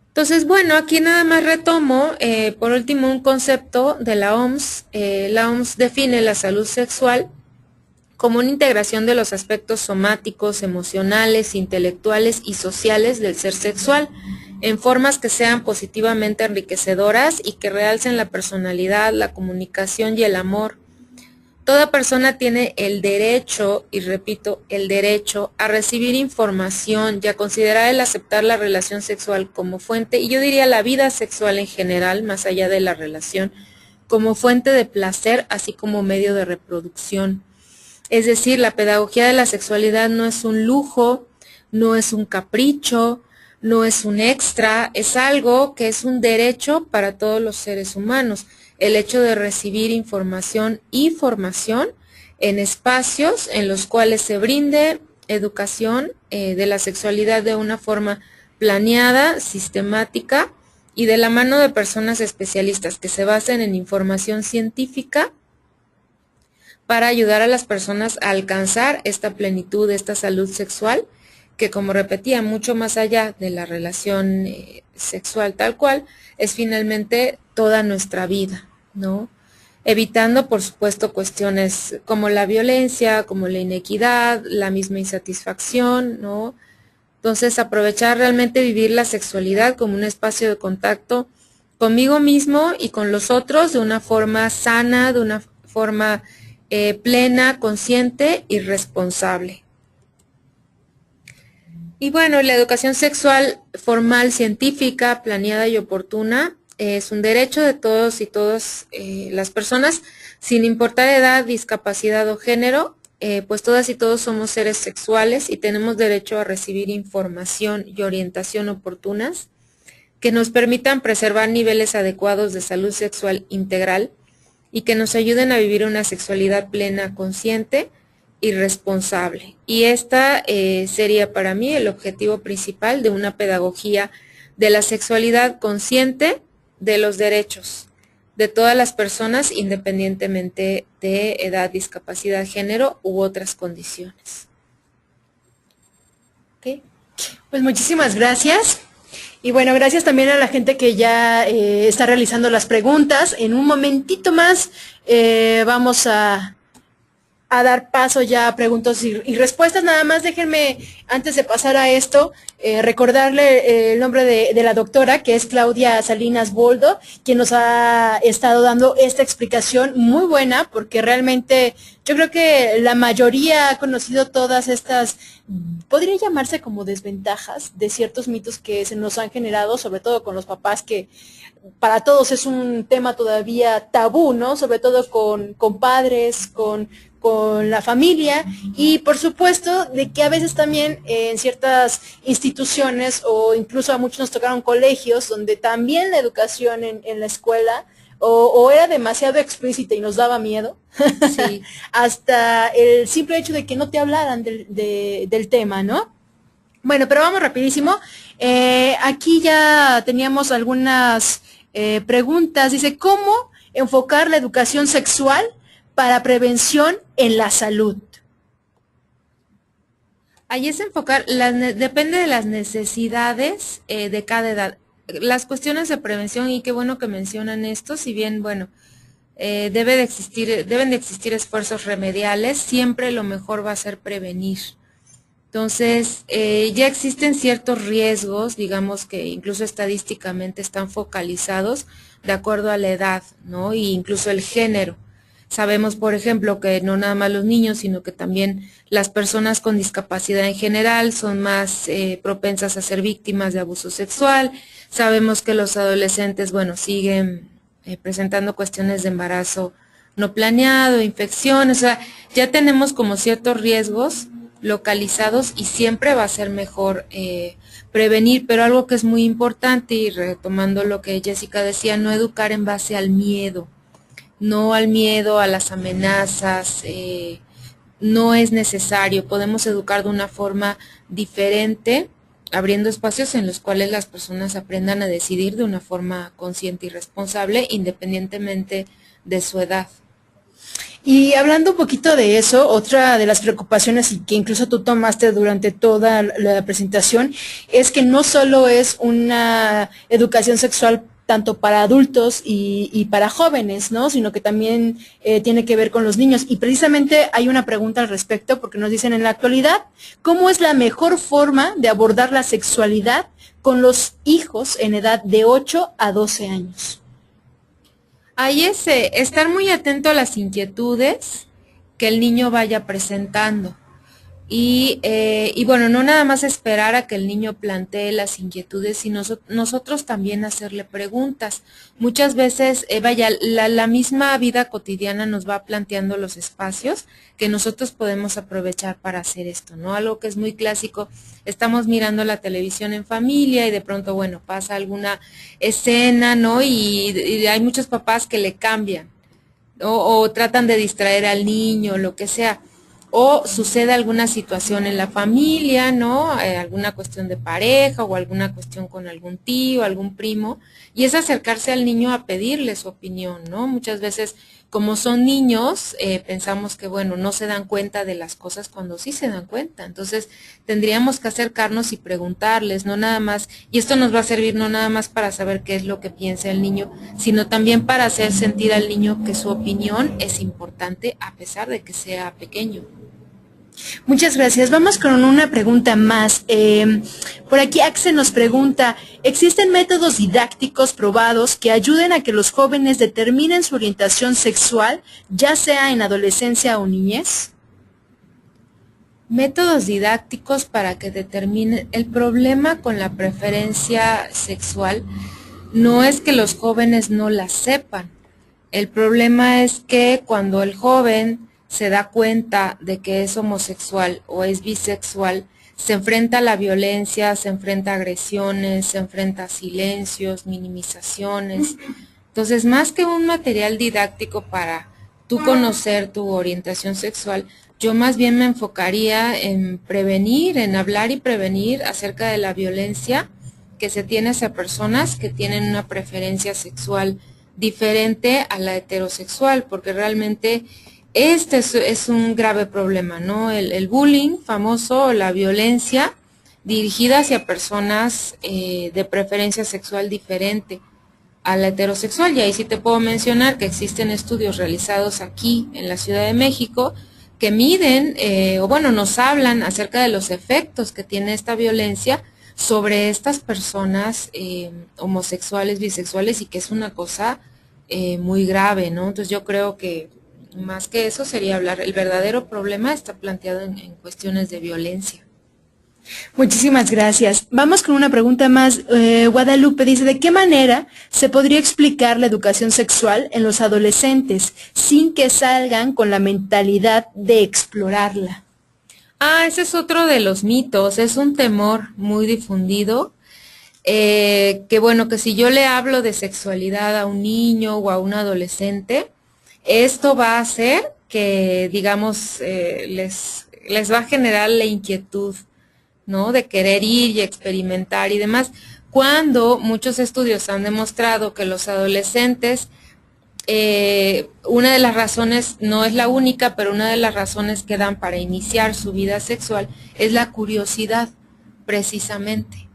Entonces, bueno, aquí nada más retomo, por último, un concepto de la OMS. La OMS define la salud sexual como una integración de los aspectos somáticos, emocionales, intelectuales y sociales del ser sexual, en formas que sean positivamente enriquecedoras y que realcen la personalidad, la comunicación y el amor. Toda persona tiene el derecho, y repito, el derecho a recibir información y a considerar el aceptar la relación sexual como fuente, y yo diría la vida sexual en general, más allá de la relación, como fuente de placer, así como medio de reproducción. Es decir, la pedagogía de la sexualidad no es un lujo, no es un capricho, no es un extra, es algo que es un derecho para todos los seres humanos. El hecho de recibir información y formación en espacios en los cuales se brinde educación de la sexualidad de una forma planeada, sistemática y de la mano de personas especialistas que se basen en información científica para ayudar a las personas a alcanzar esta plenitud, esta salud sexual, que como repetía, mucho más allá de la relación sexual tal cual, es finalmente toda nuestra vida, ¿no? Evitando, por supuesto, cuestiones como la violencia, como la inequidad, la misma insatisfacción, ¿no? Entonces, aprovechar realmente vivir la sexualidad como un espacio de contacto conmigo mismo y con los otros de una forma sana, de una forma plena, consciente y responsable. Y bueno, la educación sexual formal, científica, planeada y oportuna es un derecho de todos y todas las personas, sin importar edad, discapacidad o género, pues todas y todos somos seres sexuales y tenemos derecho a recibir información y orientación oportunas que nos permitan preservar niveles adecuados de salud sexual integral y que nos ayuden a vivir una sexualidad plena, consciente y responsable. Y esta sería para mí el objetivo principal de una pedagogía de la sexualidad consciente de los derechos de todas las personas, independientemente de edad, discapacidad, género u otras condiciones. Okay. Pues muchísimas gracias. Y bueno, gracias también a la gente que ya está realizando las preguntas. En un momentito más vamos a dar paso ya a preguntas y respuestas. Nada más déjenme, antes de pasar a esto, recordarle el nombre de la doctora, que es Claudia Salinas Boldo, quien nos ha estado dando esta explicación muy buena, porque realmente yo creo que la mayoría ha conocido todas estas, podría llamarse como desventajas de ciertos mitos que se nos han generado, sobre todo con los papás, que para todos es un tema todavía tabú, ¿no? Sobre todo con padres, con la familia, y por supuesto de que a veces también en ciertas instituciones o incluso a muchos nos tocaron colegios donde también la educación en la escuela o era demasiado explícita y nos daba miedo, sí. Hasta el simple hecho de que no te hablaran del tema, ¿no? Bueno, pero vamos rapidísimo. Aquí ya teníamos algunas preguntas. Dice, ¿cómo enfocar la educación sexual para prevención en la salud? Ahí es enfocar, depende de las necesidades de cada edad. Las cuestiones de prevención, y qué bueno que mencionan esto, si bien, bueno, deben de existir esfuerzos remediales, siempre lo mejor va a ser prevenir. Entonces, ya existen ciertos riesgos, digamos que incluso estadísticamente están focalizados de acuerdo a la edad, ¿no? Y incluso el género. Sabemos, por ejemplo, que no nada más los niños, sino que también las personas con discapacidad en general son más propensas a ser víctimas de abuso sexual. Sabemos que los adolescentes, bueno, siguen presentando cuestiones de embarazo no planeado, infecciones, o sea, ya tenemos como ciertos riesgos localizados y siempre va a ser mejor prevenir, pero algo que es muy importante, y retomando lo que Jessica decía, no educar en base al miedo. No al miedo, a las amenazas, no es necesario. Podemos educar de una forma diferente, abriendo espacios en los cuales las personas aprendan a decidir de una forma consciente y responsable, independientemente de su edad. Y hablando un poquito de eso, otra de las preocupaciones y que incluso tú tomaste durante toda la presentación es que no solo es una educación sexual tanto para adultos y para jóvenes, ¿no? Sino que también tiene que ver con los niños. Y precisamente hay una pregunta al respecto, porque nos dicen en la actualidad, ¿cómo es la mejor forma de abordar la sexualidad con los hijos en edad de 8 a 12 años? Ahí es estar muy atento a las inquietudes que el niño vaya presentando. Y bueno, no nada más esperar a que el niño plantee las inquietudes, sino nosotros también hacerle preguntas. Muchas veces, la misma vida cotidiana nos va planteando los espacios que nosotros podemos aprovechar para hacer esto, ¿no? Algo que es muy clásico, estamos mirando la televisión en familia y de pronto, bueno, pasa alguna escena, ¿no? Y hay muchos papás que le cambian o tratan de distraer al niño, lo que sea. O sucede alguna situación en la familia, ¿no? Alguna cuestión de pareja o alguna cuestión con algún tío, algún primo, y es acercarse al niño a pedirle su opinión, ¿no? Muchas veces como son niños, pensamos que, bueno, no se dan cuenta de las cosas cuando sí se dan cuenta. Entonces, tendríamos que acercarnos y preguntarles, no nada más, y esto nos va a servir no nada más para saber qué es lo que piensa el niño, sino también para hacer sentir al niño que su opinión es importante a pesar de que sea pequeño. Muchas gracias. Vamos con una pregunta más. Por aquí Axel nos pregunta, ¿existen métodos didácticos probados que ayuden a que los jóvenes determinen su orientación sexual, ya sea en adolescencia o niñez? Métodos didácticos para que determinen. El problema con la preferencia sexual no es que los jóvenes no la sepan. El problema es que cuando el joven se da cuenta de que es homosexual o es bisexual, se enfrenta a la violencia, se enfrenta a agresiones, se enfrenta a silencios, minimizaciones. Entonces, más que un material didáctico para tú conocer tu orientación sexual, yo más bien me enfocaría en prevenir, en hablar y prevenir acerca de la violencia que se tiene hacia personas que tienen una preferencia sexual diferente a la heterosexual, porque realmente este es un grave problema, ¿no? El bullying famoso, la violencia dirigida hacia personas de preferencia sexual diferente a la heterosexual. Y ahí sí te puedo mencionar que existen estudios realizados aquí en la Ciudad de México que miden, o bueno, nos hablan acerca de los efectos que tiene esta violencia sobre estas personas homosexuales, bisexuales, y que es una cosa muy grave, ¿no? Entonces yo creo que más que eso sería hablar, el verdadero problema está planteado en cuestiones de violencia. Muchísimas gracias. Vamos con una pregunta más. Guadalupe dice, ¿de qué manera se podría explicar la educación sexual en los adolescentes sin que salgan con la mentalidad de explorarla? Ese es otro de los mitos, es un temor muy difundido, que bueno, que si yo le hablo de sexualidad a un niño o a un adolescente, esto va a hacer que, digamos, les va a generar la inquietud, ¿no? De querer ir y experimentar y demás, cuando muchos estudios han demostrado que los adolescentes, una de las razones, no es la única, pero una de las razones que dan para iniciar su vida sexual es la curiosidad, precisamente,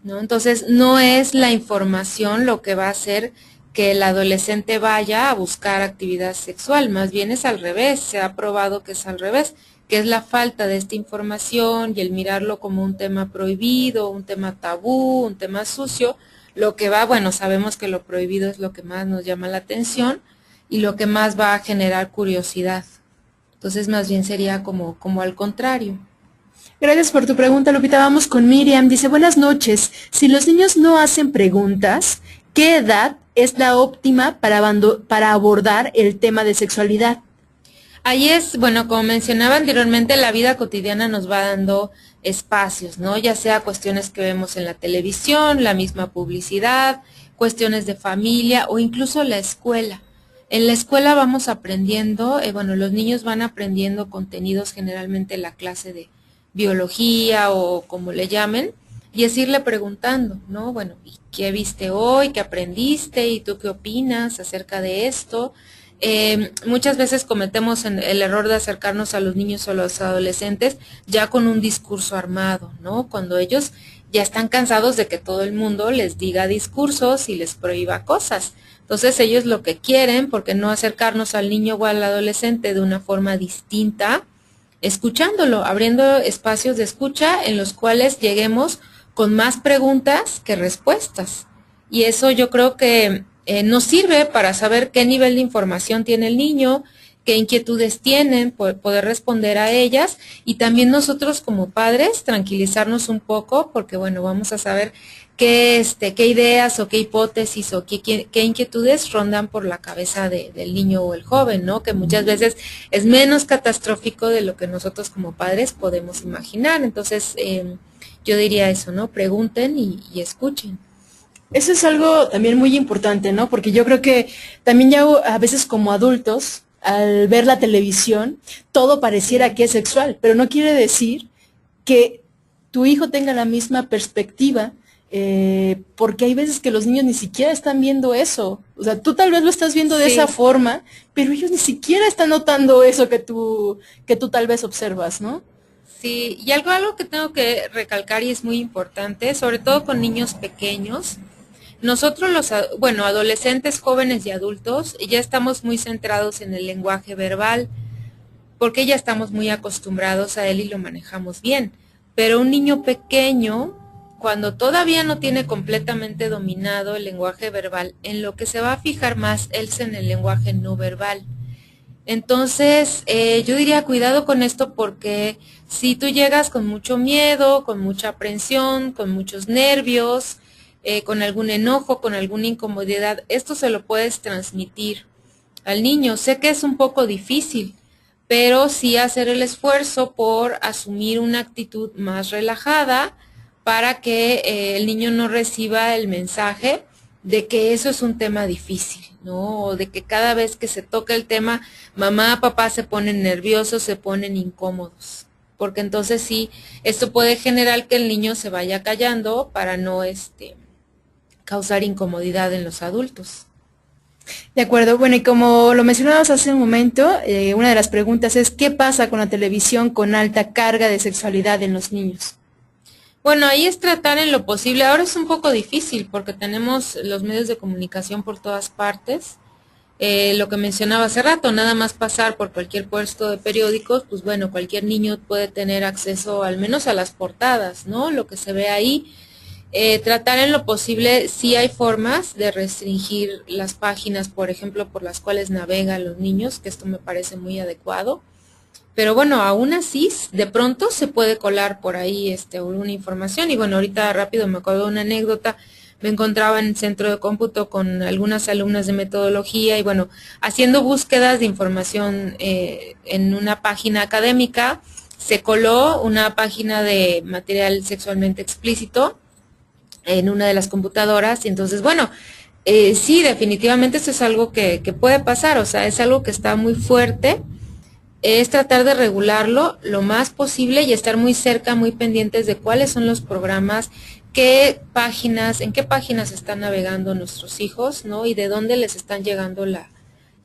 ¿no? Entonces, no es la información lo que va a hacer que el adolescente vaya a buscar actividad sexual, más bien es al revés, se ha probado que es al revés, que es la falta de esta información y el mirarlo como un tema prohibido, un tema tabú, un tema sucio, lo que va, bueno, sabemos que lo prohibido es lo que más nos llama la atención y lo que más va a generar curiosidad. Entonces, más bien sería como al contrario. Gracias por tu pregunta, Lupita. Vamos con Miriam. Dice, buenas noches. Si los niños no hacen preguntas, ¿qué edad es la óptima para abordar el tema de sexualidad? Ahí es, bueno, como mencionaba anteriormente, la vida cotidiana nos va dando espacios, ¿no? Ya sea cuestiones que vemos en la televisión, la misma publicidad, cuestiones de familia o incluso la escuela. En la escuela vamos aprendiendo, bueno, los niños van aprendiendo contenidos generalmente en la clase de biología o como le llamen, y es irle preguntando, ¿no? Bueno, ¿y qué viste hoy? ¿Qué aprendiste? ¿Y tú qué opinas acerca de esto? Muchas veces cometemos el error de acercarnos a los niños o a los adolescentes ya con un discurso armado, ¿no? Cuando ellos ya están cansados de que todo el mundo les diga discursos y les prohíba cosas. Entonces ellos lo que quieren, ¿por qué no acercarnos al niño o al adolescente de una forma distinta? Escuchándolo, abriendo espacios de escucha en los cuales lleguemos con más preguntas que respuestas. Y eso yo creo que nos sirve para saber qué nivel de información tiene el niño, qué inquietudes tienen, poder responder a ellas, y también nosotros como padres tranquilizarnos un poco, porque bueno, vamos a saber qué ideas o qué hipótesis o qué inquietudes rondan por la cabeza del niño o el joven, ¿no? Que muchas veces es menos catastrófico de lo que nosotros como padres podemos imaginar. Entonces, yo diría eso, ¿no? Pregunten y escuchen. Eso es algo también muy importante, ¿no? Porque yo creo que también ya a veces como adultos, al ver la televisión, todo pareciera que es sexual, pero no quiere decir que tu hijo tenga la misma perspectiva porque hay veces que los niños ni siquiera están viendo eso. O sea, tú tal vez lo estás viendo de esa forma, pero ellos ni siquiera están notando eso que tú tal vez observas, ¿no? Sí, y algo que tengo que recalcar y es muy importante, sobre todo con niños pequeños. Nosotros adolescentes, jóvenes y adultos, ya estamos muy centrados en el lenguaje verbal, porque ya estamos muy acostumbrados a él y lo manejamos bien. Pero un niño pequeño, cuando todavía no tiene completamente dominado el lenguaje verbal, en lo que se va a fijar más es en el lenguaje no verbal. Entonces, yo diría cuidado con esto, porque si tú llegas con mucho miedo, con mucha aprensión, con muchos nervios, con algún enojo, con alguna incomodidad, esto se lo puedes transmitir al niño. Sé que es un poco difícil, pero sí hacer el esfuerzo por asumir una actitud más relajada para que el niño no reciba el mensaje de que eso es un tema difícil, ¿no? O de que cada vez que se toca el tema, mamá, papá se ponen nerviosos, se ponen incómodos. Porque entonces sí, esto puede generar que el niño se vaya callando para no causar incomodidad en los adultos. De acuerdo, bueno, y como lo mencionábamos hace un momento, una de las preguntas es, ¿qué pasa con la televisión con alta carga de sexualidad en los niños? Bueno, ahí es tratar en lo posible. Ahora es un poco difícil porque tenemos los medios de comunicación por todas partes. Lo que mencionaba hace rato, nada más pasar por cualquier puesto de periódicos, pues bueno, cualquier niño puede tener acceso al menos a las portadas, ¿no? Lo que se ve ahí. Tratar en lo posible, sí hay formas de restringir las páginas, por ejemplo, por las cuales navegan los niños, que esto me parece muy adecuado. Pero bueno, aún así, de pronto se puede colar por ahí una información. Y bueno, ahorita rápido me acuerdo de una anécdota. Me encontraba en el centro de cómputo con algunas alumnas de metodología y bueno, haciendo búsquedas de información en una página académica, se coló una página de material sexualmente explícito en una de las computadoras. Y entonces, bueno, sí, definitivamente esto es algo que puede pasar, o sea, es algo que está muy fuerte. Es tratar de regularlo lo más posible y estar muy cerca, muy pendientes de cuáles son los programas, en qué páginas están navegando nuestros hijos, ¿no? Y de dónde les están llegando la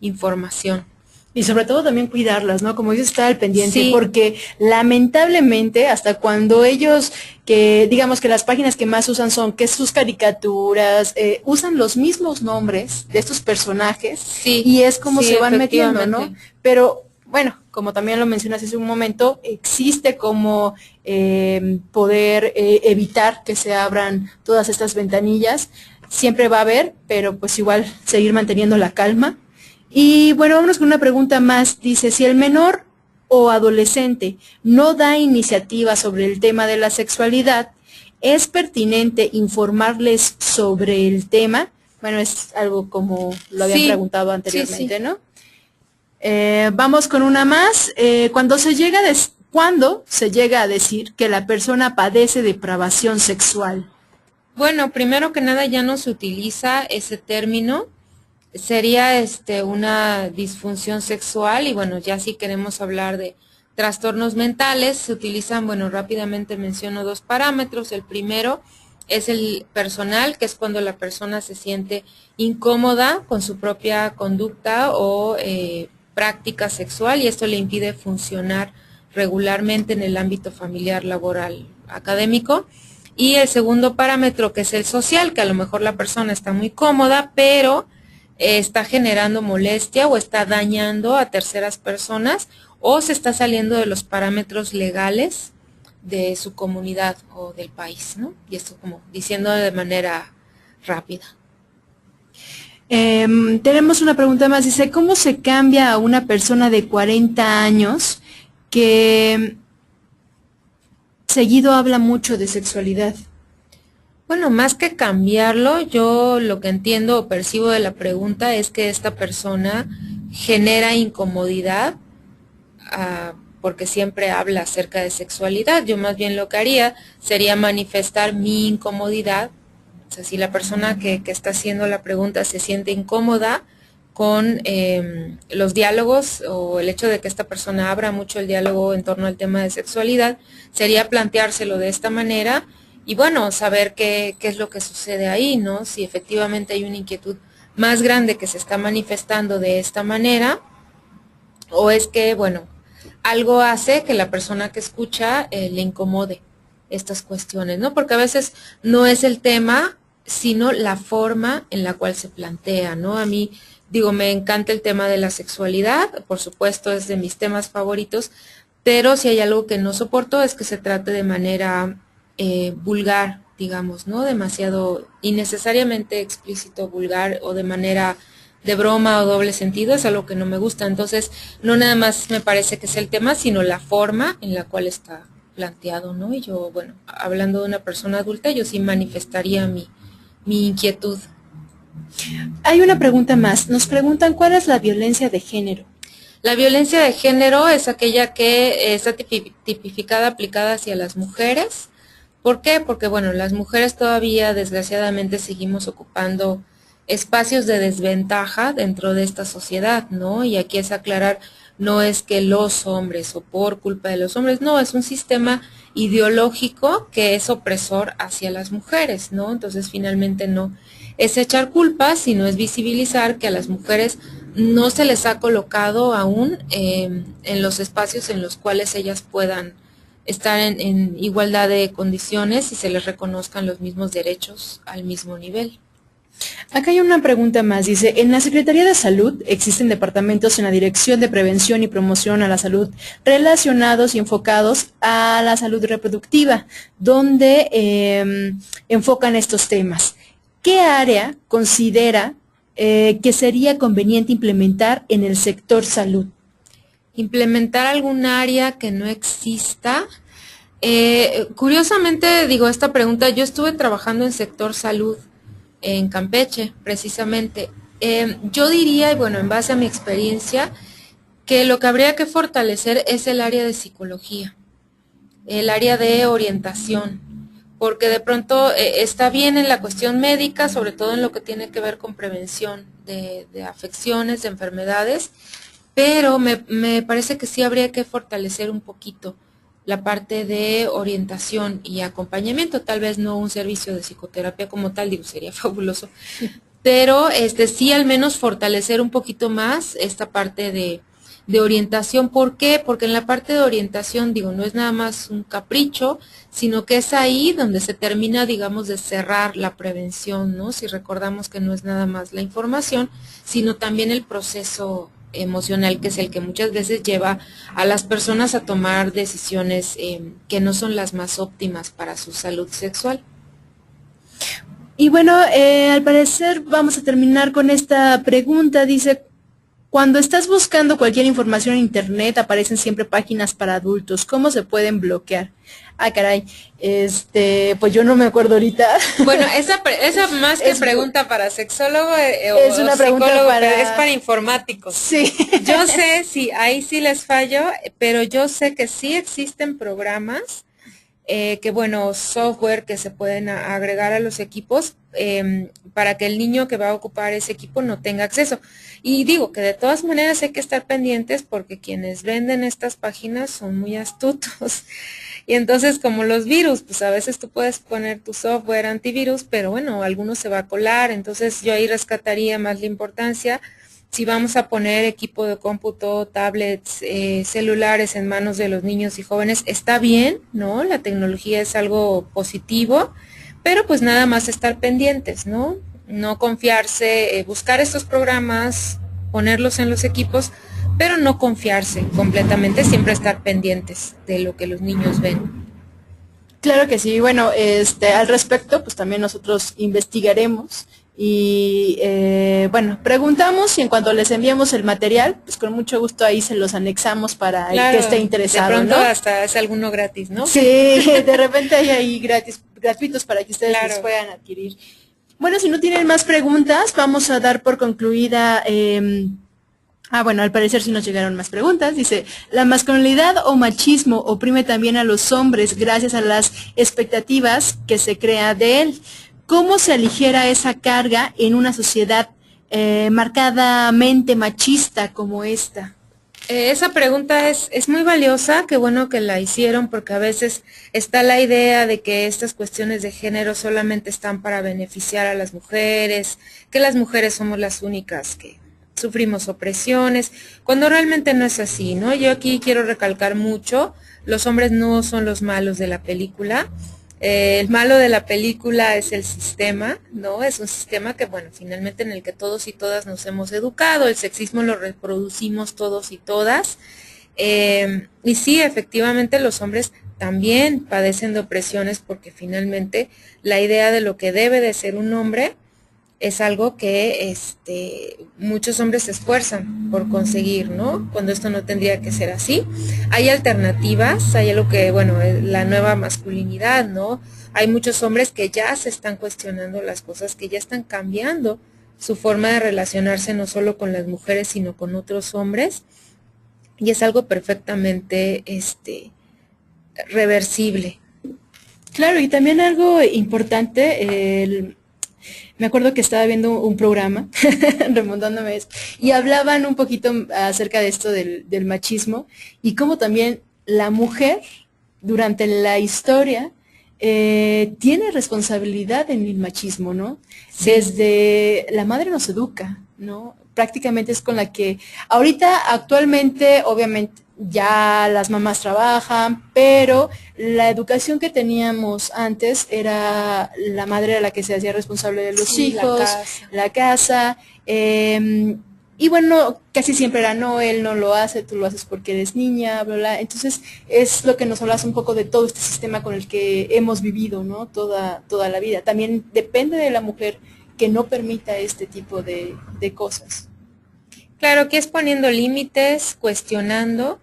información. Y sobre todo también cuidarlas, ¿no? Como dices, estar al pendiente, Sí. Porque lamentablemente hasta cuando ellos, que digamos que las páginas que más usan son que sus caricaturas, usan los mismos nombres de estos personajes, Sí, y es como sí, se van metiendo, ¿no? efectivamente. Pero bueno, como también lo mencionas hace un momento, existe como poder evitar que se abran todas estas ventanillas. Siempre va a haber, pero pues igual seguir manteniendo la calma. Y bueno, vámonos con una pregunta más. Dice, si el menor o adolescente no da iniciativa sobre el tema de la sexualidad, ¿es pertinente informarles sobre el tema? Bueno, es algo como lo habían preguntado anteriormente, Sí. ¿no? Vamos con una más. Cuando se llega a decir que la persona padece depravación sexual? Bueno, primero que nada ya no se utiliza ese término. Sería una disfunción sexual y bueno, ya si queremos hablar de trastornos mentales, se utilizan, bueno, rápidamente menciono dos parámetros. El primero es el personal, que es cuando la persona se siente incómoda con su propia conducta o práctica sexual y esto le impide funcionar regularmente en el ámbito familiar, laboral, académico. Y el segundo parámetro, que es el social, que a lo mejor la persona está muy cómoda, pero está generando molestia o está dañando a terceras personas o se está saliendo de los parámetros legales de su comunidad o del país, ¿no? Y esto como diciendo de manera rápida. Tenemos una pregunta más. Dice, ¿cómo se cambia a una persona de 40 años que seguido habla mucho de sexualidad? Bueno, más que cambiarlo, yo lo que entiendo o percibo de la pregunta es que esta persona genera incomodidad porque siempre habla acerca de sexualidad. Yo más bien lo que haría sería manifestar mi incomodidad. O sea, si la persona que está haciendo la pregunta se siente incómoda con los diálogos o el hecho de que esta persona abra mucho el diálogo en torno al tema de sexualidad, sería planteárselo de esta manera y bueno, saber qué es lo que sucede ahí, ¿no? Si efectivamente hay una inquietud más grande que se está manifestando de esta manera, o es que, bueno, algo hace que la persona que escucha le incomode estas cuestiones, ¿no? Porque a veces no es el tema, sino la forma en la cual se plantea, ¿no? A mí, digo, me encanta el tema de la sexualidad, por supuesto es de mis temas favoritos, pero si hay algo que no soporto es que se trate de manera vulgar, digamos, ¿no? Demasiado innecesariamente explícito, vulgar o de manera de broma o doble sentido, es algo que no me gusta. Entonces, no nada más me parece que es el tema, sino la forma en la cual está planteado, ¿no? Y yo, bueno, hablando de una persona adulta, yo sí manifestaría mi inquietud. Hay una pregunta más. Nos preguntan, ¿cuál es la violencia de género? La violencia de género es aquella que está tipificada, aplicada hacia las mujeres. ¿Por qué? Porque, bueno, las mujeres todavía, desgraciadamente, seguimos ocupando espacios de desventaja dentro de esta sociedad, ¿no? Y aquí es aclarar, no es que los hombres o por culpa de los hombres, no, es un sistema ideológico que es opresor hacia las mujeres, ¿no? Entonces, finalmente no es echar culpas, sino es visibilizar que a las mujeres no se les ha colocado aún en los espacios en los cuales ellas puedan estar en igualdad de condiciones y se les reconozcan los mismos derechos al mismo nivel. Acá hay una pregunta más, dice, en la Secretaría de Salud existen departamentos en la Dirección de Prevención y Promoción a la Salud relacionados y enfocados a la salud reproductiva, donde enfocan estos temas. ¿Qué área considera que sería conveniente implementar en el sector salud? Implementar algún área que no exista. Curiosamente, digo, esta pregunta, yo estuve trabajando en sector salud en Campeche, precisamente. Yo diría, y bueno, en base a mi experiencia, que lo que habría que fortalecer es el área de psicología, el área de orientación, porque de pronto está bien en la cuestión médica, sobre todo en lo que tiene que ver con prevención de afecciones, de enfermedades, pero me parece que sí habría que fortalecer un poquito la parte de orientación y acompañamiento, tal vez no un servicio de psicoterapia como tal, digo, sería fabuloso, pero sí al menos fortalecer un poquito más esta parte de orientación. ¿Por qué? Porque en la parte de orientación, digo, no es nada más un capricho, sino que es ahí donde se termina, digamos, de cerrar la prevención, ¿no? Si recordamos que no es nada más la información, sino también el proceso emocional, que es el que muchas veces lleva a las personas a tomar decisiones que no son las más óptimas para su salud sexual. Y bueno, al parecer vamos a terminar con esta pregunta. Dice, cuando estás buscando cualquier información en internet aparecen siempre páginas para adultos. ¿Cómo se pueden bloquear? Ah, caray, pues yo no me acuerdo ahorita. Bueno, esa más que pregunta para sexólogo es una pregunta es para informáticos. Sí. Yo sé, sí, ahí sí les fallo, pero yo sé que sí existen programas, que bueno, software que se pueden agregar a los equipos para que el niño que va a ocupar ese equipo no tenga acceso. Y digo que de todas maneras hay que estar pendientes porque quienes venden estas páginas son muy astutos. Y entonces, como los virus, pues a veces tú puedes poner tu software antivirus, pero bueno, alguno se va a colar. Entonces yo ahí rescataría más la importancia. Si vamos a poner equipo de cómputo, tablets, celulares en manos de los niños y jóvenes, está bien, ¿no? La tecnología es algo positivo, pero pues nada más estar pendientes, ¿no? No confiarse, buscar estos programas, ponerlos en los equipos, pero no confiarse completamente, siempre estar pendientes de lo que los niños ven. Claro que sí. Bueno, al respecto, pues también nosotros investigaremos y bueno, preguntamos y en cuanto les enviemos el material, pues con mucho gusto ahí se los anexamos para claro, el que esté interesado, de pronto, ¿no? hasta es alguno gratis, ¿no? Sí, de repente hay ahí gratuitos para que ustedes los puedan adquirir. Bueno, si no tienen más preguntas, vamos a dar por concluida. Bueno, al parecer sí nos llegaron más preguntas. Dice, ¿la masculinidad o machismo oprime también a los hombres gracias a las expectativas que se crea de él? ¿Cómo se aligera esa carga en una sociedad marcadamente machista como esta? Esa pregunta es muy valiosa, qué bueno que la hicieron, porque a veces está la idea de que estas cuestiones de género solamente están para beneficiar a las mujeres, que las mujeres somos las únicas que sufrimos opresiones, cuando realmente no es así, ¿no? Yo aquí quiero recalcar mucho, los hombres no son los malos de la película. El malo de la película es el sistema, ¿no? Es un sistema que, bueno, finalmente en el que todos y todas nos hemos educado, el sexismo lo reproducimos todos y todas. Y sí, efectivamente los hombres también padecen de opresiones porque finalmente la idea de lo que debe de ser un hombre es algo que muchos hombres se esfuerzan por conseguir, ¿no? Cuando esto no tendría que ser así. Hay alternativas, hay algo que, bueno, la nueva masculinidad, ¿no? Hay muchos hombres que ya se están cuestionando las cosas, que ya están cambiando su forma de relacionarse no solo con las mujeres, sino con otros hombres. Y es algo perfectamente reversible. Claro, y también algo importante, me acuerdo que estaba viendo un programa, remontándome a eso, y hablaban un poquito acerca de esto del machismo y cómo también la mujer durante la historia tiene responsabilidad en el machismo, ¿no? Sí. Desde la madre nos educa, ¿no? Prácticamente es con la que ahorita actualmente obviamente ya las mamás trabajan, pero la educación que teníamos antes era la madre a la que se hacía responsable de los hijos, la casa, y bueno, casi siempre era no, él no lo hace, tú lo haces porque eres niña, bla, bla. Entonces es lo que nos hablas un poco de todo este sistema con el que hemos vivido, ¿no? Toda la vida. También depende de la mujer que no permita este tipo de cosas. Claro, que es poniendo límites, cuestionando,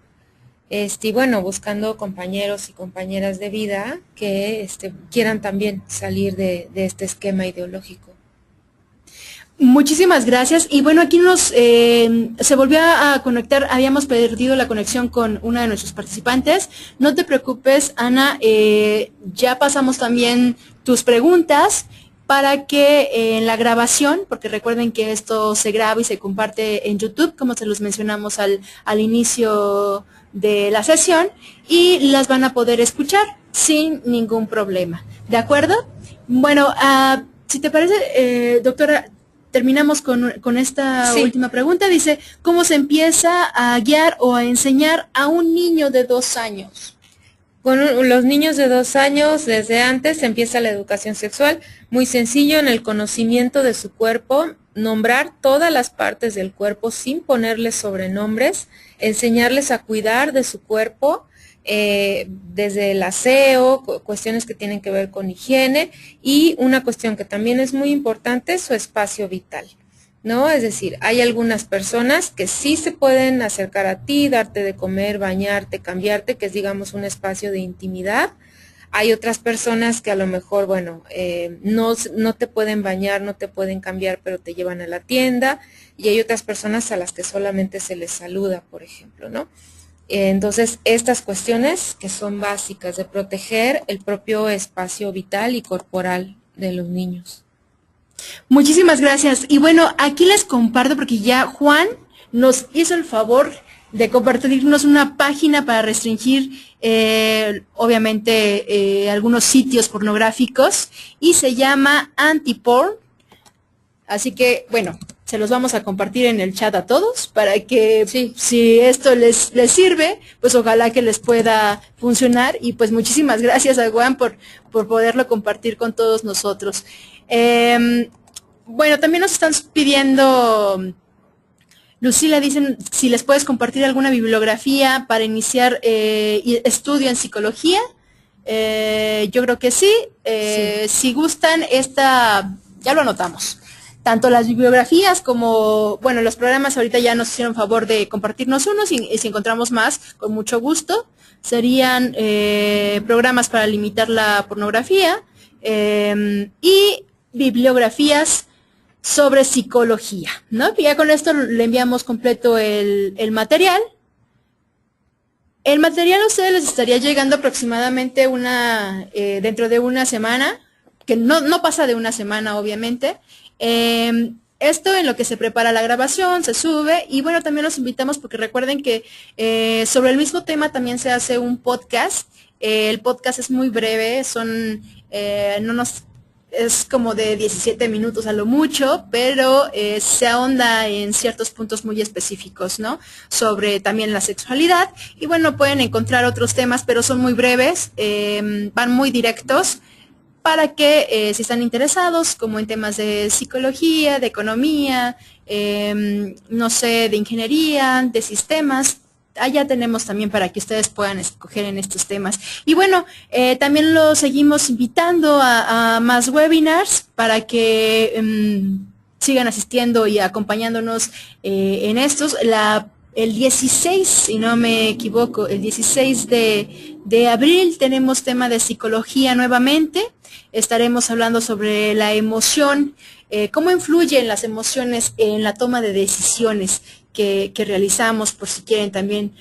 y bueno, buscando compañeros y compañeras de vida que quieran también salir de este esquema ideológico. Muchísimas gracias. Y bueno, aquí se volvió a conectar, habíamos perdido la conexión con una de nuestros participantes. No te preocupes, Ana, ya pasamos también tus preguntas para que en la grabación, porque recuerden que esto se graba y se comparte en YouTube, como se los mencionamos al inicio de la sesión, y las van a poder escuchar sin ningún problema. ¿De acuerdo? Bueno, si te parece, doctora, terminamos con esta última pregunta. Dice, ¿cómo se empieza a guiar o a enseñar a un niño de 2 años? Con los niños de 2 años, desde antes empieza la educación sexual, muy sencillo, en el conocimiento de su cuerpo, nombrar todas las partes del cuerpo sin ponerles sobrenombres, enseñarles a cuidar de su cuerpo, desde el aseo, cuestiones que tienen que ver con higiene, y una cuestión que también es muy importante, su espacio vital, ¿no? Es decir, hay algunas personas que sí se pueden acercar a ti, darte de comer, bañarte, cambiarte, que es, digamos, un espacio de intimidad. Hay otras personas que a lo mejor, bueno, no te pueden bañar, no te pueden cambiar, pero te llevan a la tienda, y hay otras personas a las que solamente se les saluda, por ejemplo, ¿no? Entonces, estas cuestiones que son básicas de proteger el propio espacio vital y corporal de los niños. Muchísimas gracias. Y bueno, aquí les comparto porque ya Juan nos hizo el favor de compartirnos una página para restringir, obviamente, algunos sitios pornográficos, y se llama Anti-Porn. Así que, bueno, se los vamos a compartir en el chat a todos para que si esto les sirve, pues ojalá que les pueda funcionar. Y pues muchísimas gracias a Juan por poderlo compartir con todos nosotros. Bueno, también nos están pidiendo, Lucila, dicen si les puedes compartir alguna bibliografía para iniciar estudio en psicología. Yo creo que sí. Si gustan, ya lo anotamos. Tanto las bibliografías como, bueno, los programas ahorita ya nos hicieron favor de compartirnos unos, y si encontramos más, con mucho gusto. Serían programas para limitar la pornografía y bibliografías sobre psicología, ¿no? Y ya con esto le enviamos completo el material. El material a ustedes les estaría llegando aproximadamente dentro de una semana, que no pasa de una semana, obviamente. Esto en lo que se prepara la grabación, se sube y bueno, también los invitamos porque recuerden que sobre el mismo tema también se hace un podcast. El podcast es muy breve, es como de 17 minutos a lo mucho, pero se ahonda en ciertos puntos muy específicos, ¿no? Sobre también la sexualidad. Y bueno, pueden encontrar otros temas, pero son muy breves, van muy directos, para que si están interesados, como en temas de psicología, de economía, no sé, de ingeniería, de sistemas, allá tenemos también para que ustedes puedan escoger en estos temas. Y bueno, también los seguimos invitando a más webinars para que sigan asistiendo y acompañándonos en estos. El 16, si no me equivoco, el 16 de abril tenemos tema de psicología nuevamente. Estaremos hablando sobre la emoción, cómo influyen las emociones en la toma de decisiones que realizamos, por si quieren también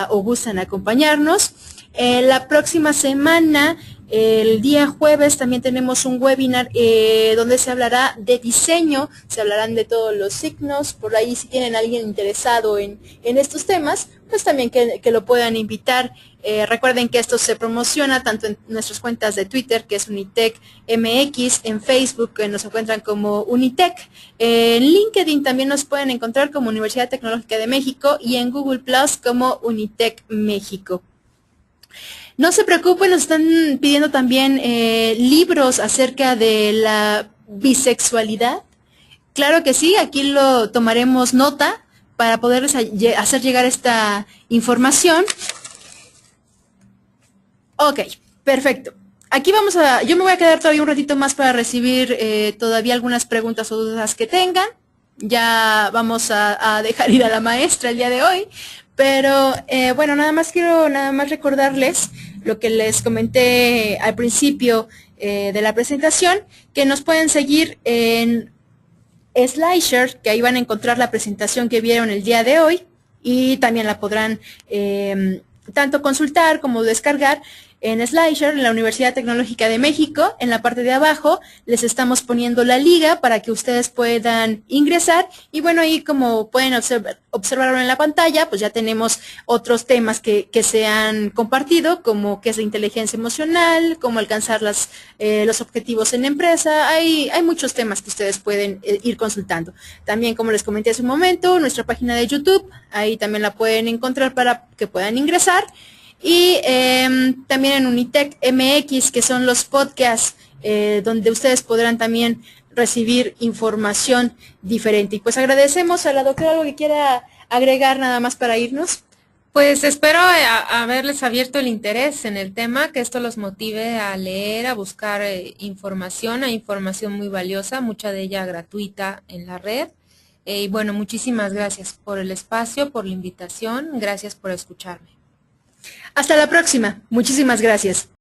o gustan acompañarnos. La próxima semana, el día jueves, también tenemos un webinar donde se hablará de diseño, se hablarán de todos los signos. Por ahí si tienen a alguien interesado en estos temas, pues también que lo puedan invitar. Recuerden que esto se promociona tanto en nuestras cuentas de Twitter, que es Unitec MX, en Facebook, que nos encuentran como Unitec, en LinkedIn también nos pueden encontrar como Universidad Tecnológica de México y en Google Plus como Unitec México. No se preocupen, nos están pidiendo también libros acerca de la bisexualidad. Claro que sí, aquí lo tomaremos nota para poderles hacer llegar esta información. Ok, perfecto. Aquí yo me voy a quedar todavía un ratito más para recibir todavía algunas preguntas o dudas que tengan. Ya vamos a dejar ir a la maestra el día de hoy. Pero bueno, quiero recordarles lo que les comenté al principio de la presentación, que nos pueden seguir en SlideShare, que ahí van a encontrar la presentación que vieron el día de hoy y también la podrán tanto consultar como descargar en SlideShare, en la Universidad Tecnológica de México. En la parte de abajo les estamos poniendo la liga para que ustedes puedan ingresar. Y bueno, ahí como pueden observarlo en la pantalla, pues ya tenemos otros temas que se han compartido, como qué es la inteligencia emocional, cómo alcanzar los objetivos en la empresa. Hay muchos temas que ustedes pueden ir consultando. También, como les comenté hace un momento, nuestra página de YouTube, ahí también la pueden encontrar para que puedan ingresar. Y también en Unitec MX, que son los podcasts donde ustedes podrán también recibir información diferente. Y pues agradecemos a la doctora, algo que quiera agregar nada más para irnos. Pues espero haberles abierto el interés en el tema, que esto los motive a leer, a buscar información, hay información muy valiosa, mucha de ella gratuita en la red. Y bueno, muchísimas gracias por el espacio, por la invitación, gracias por escucharme. Hasta la próxima. Muchísimas gracias.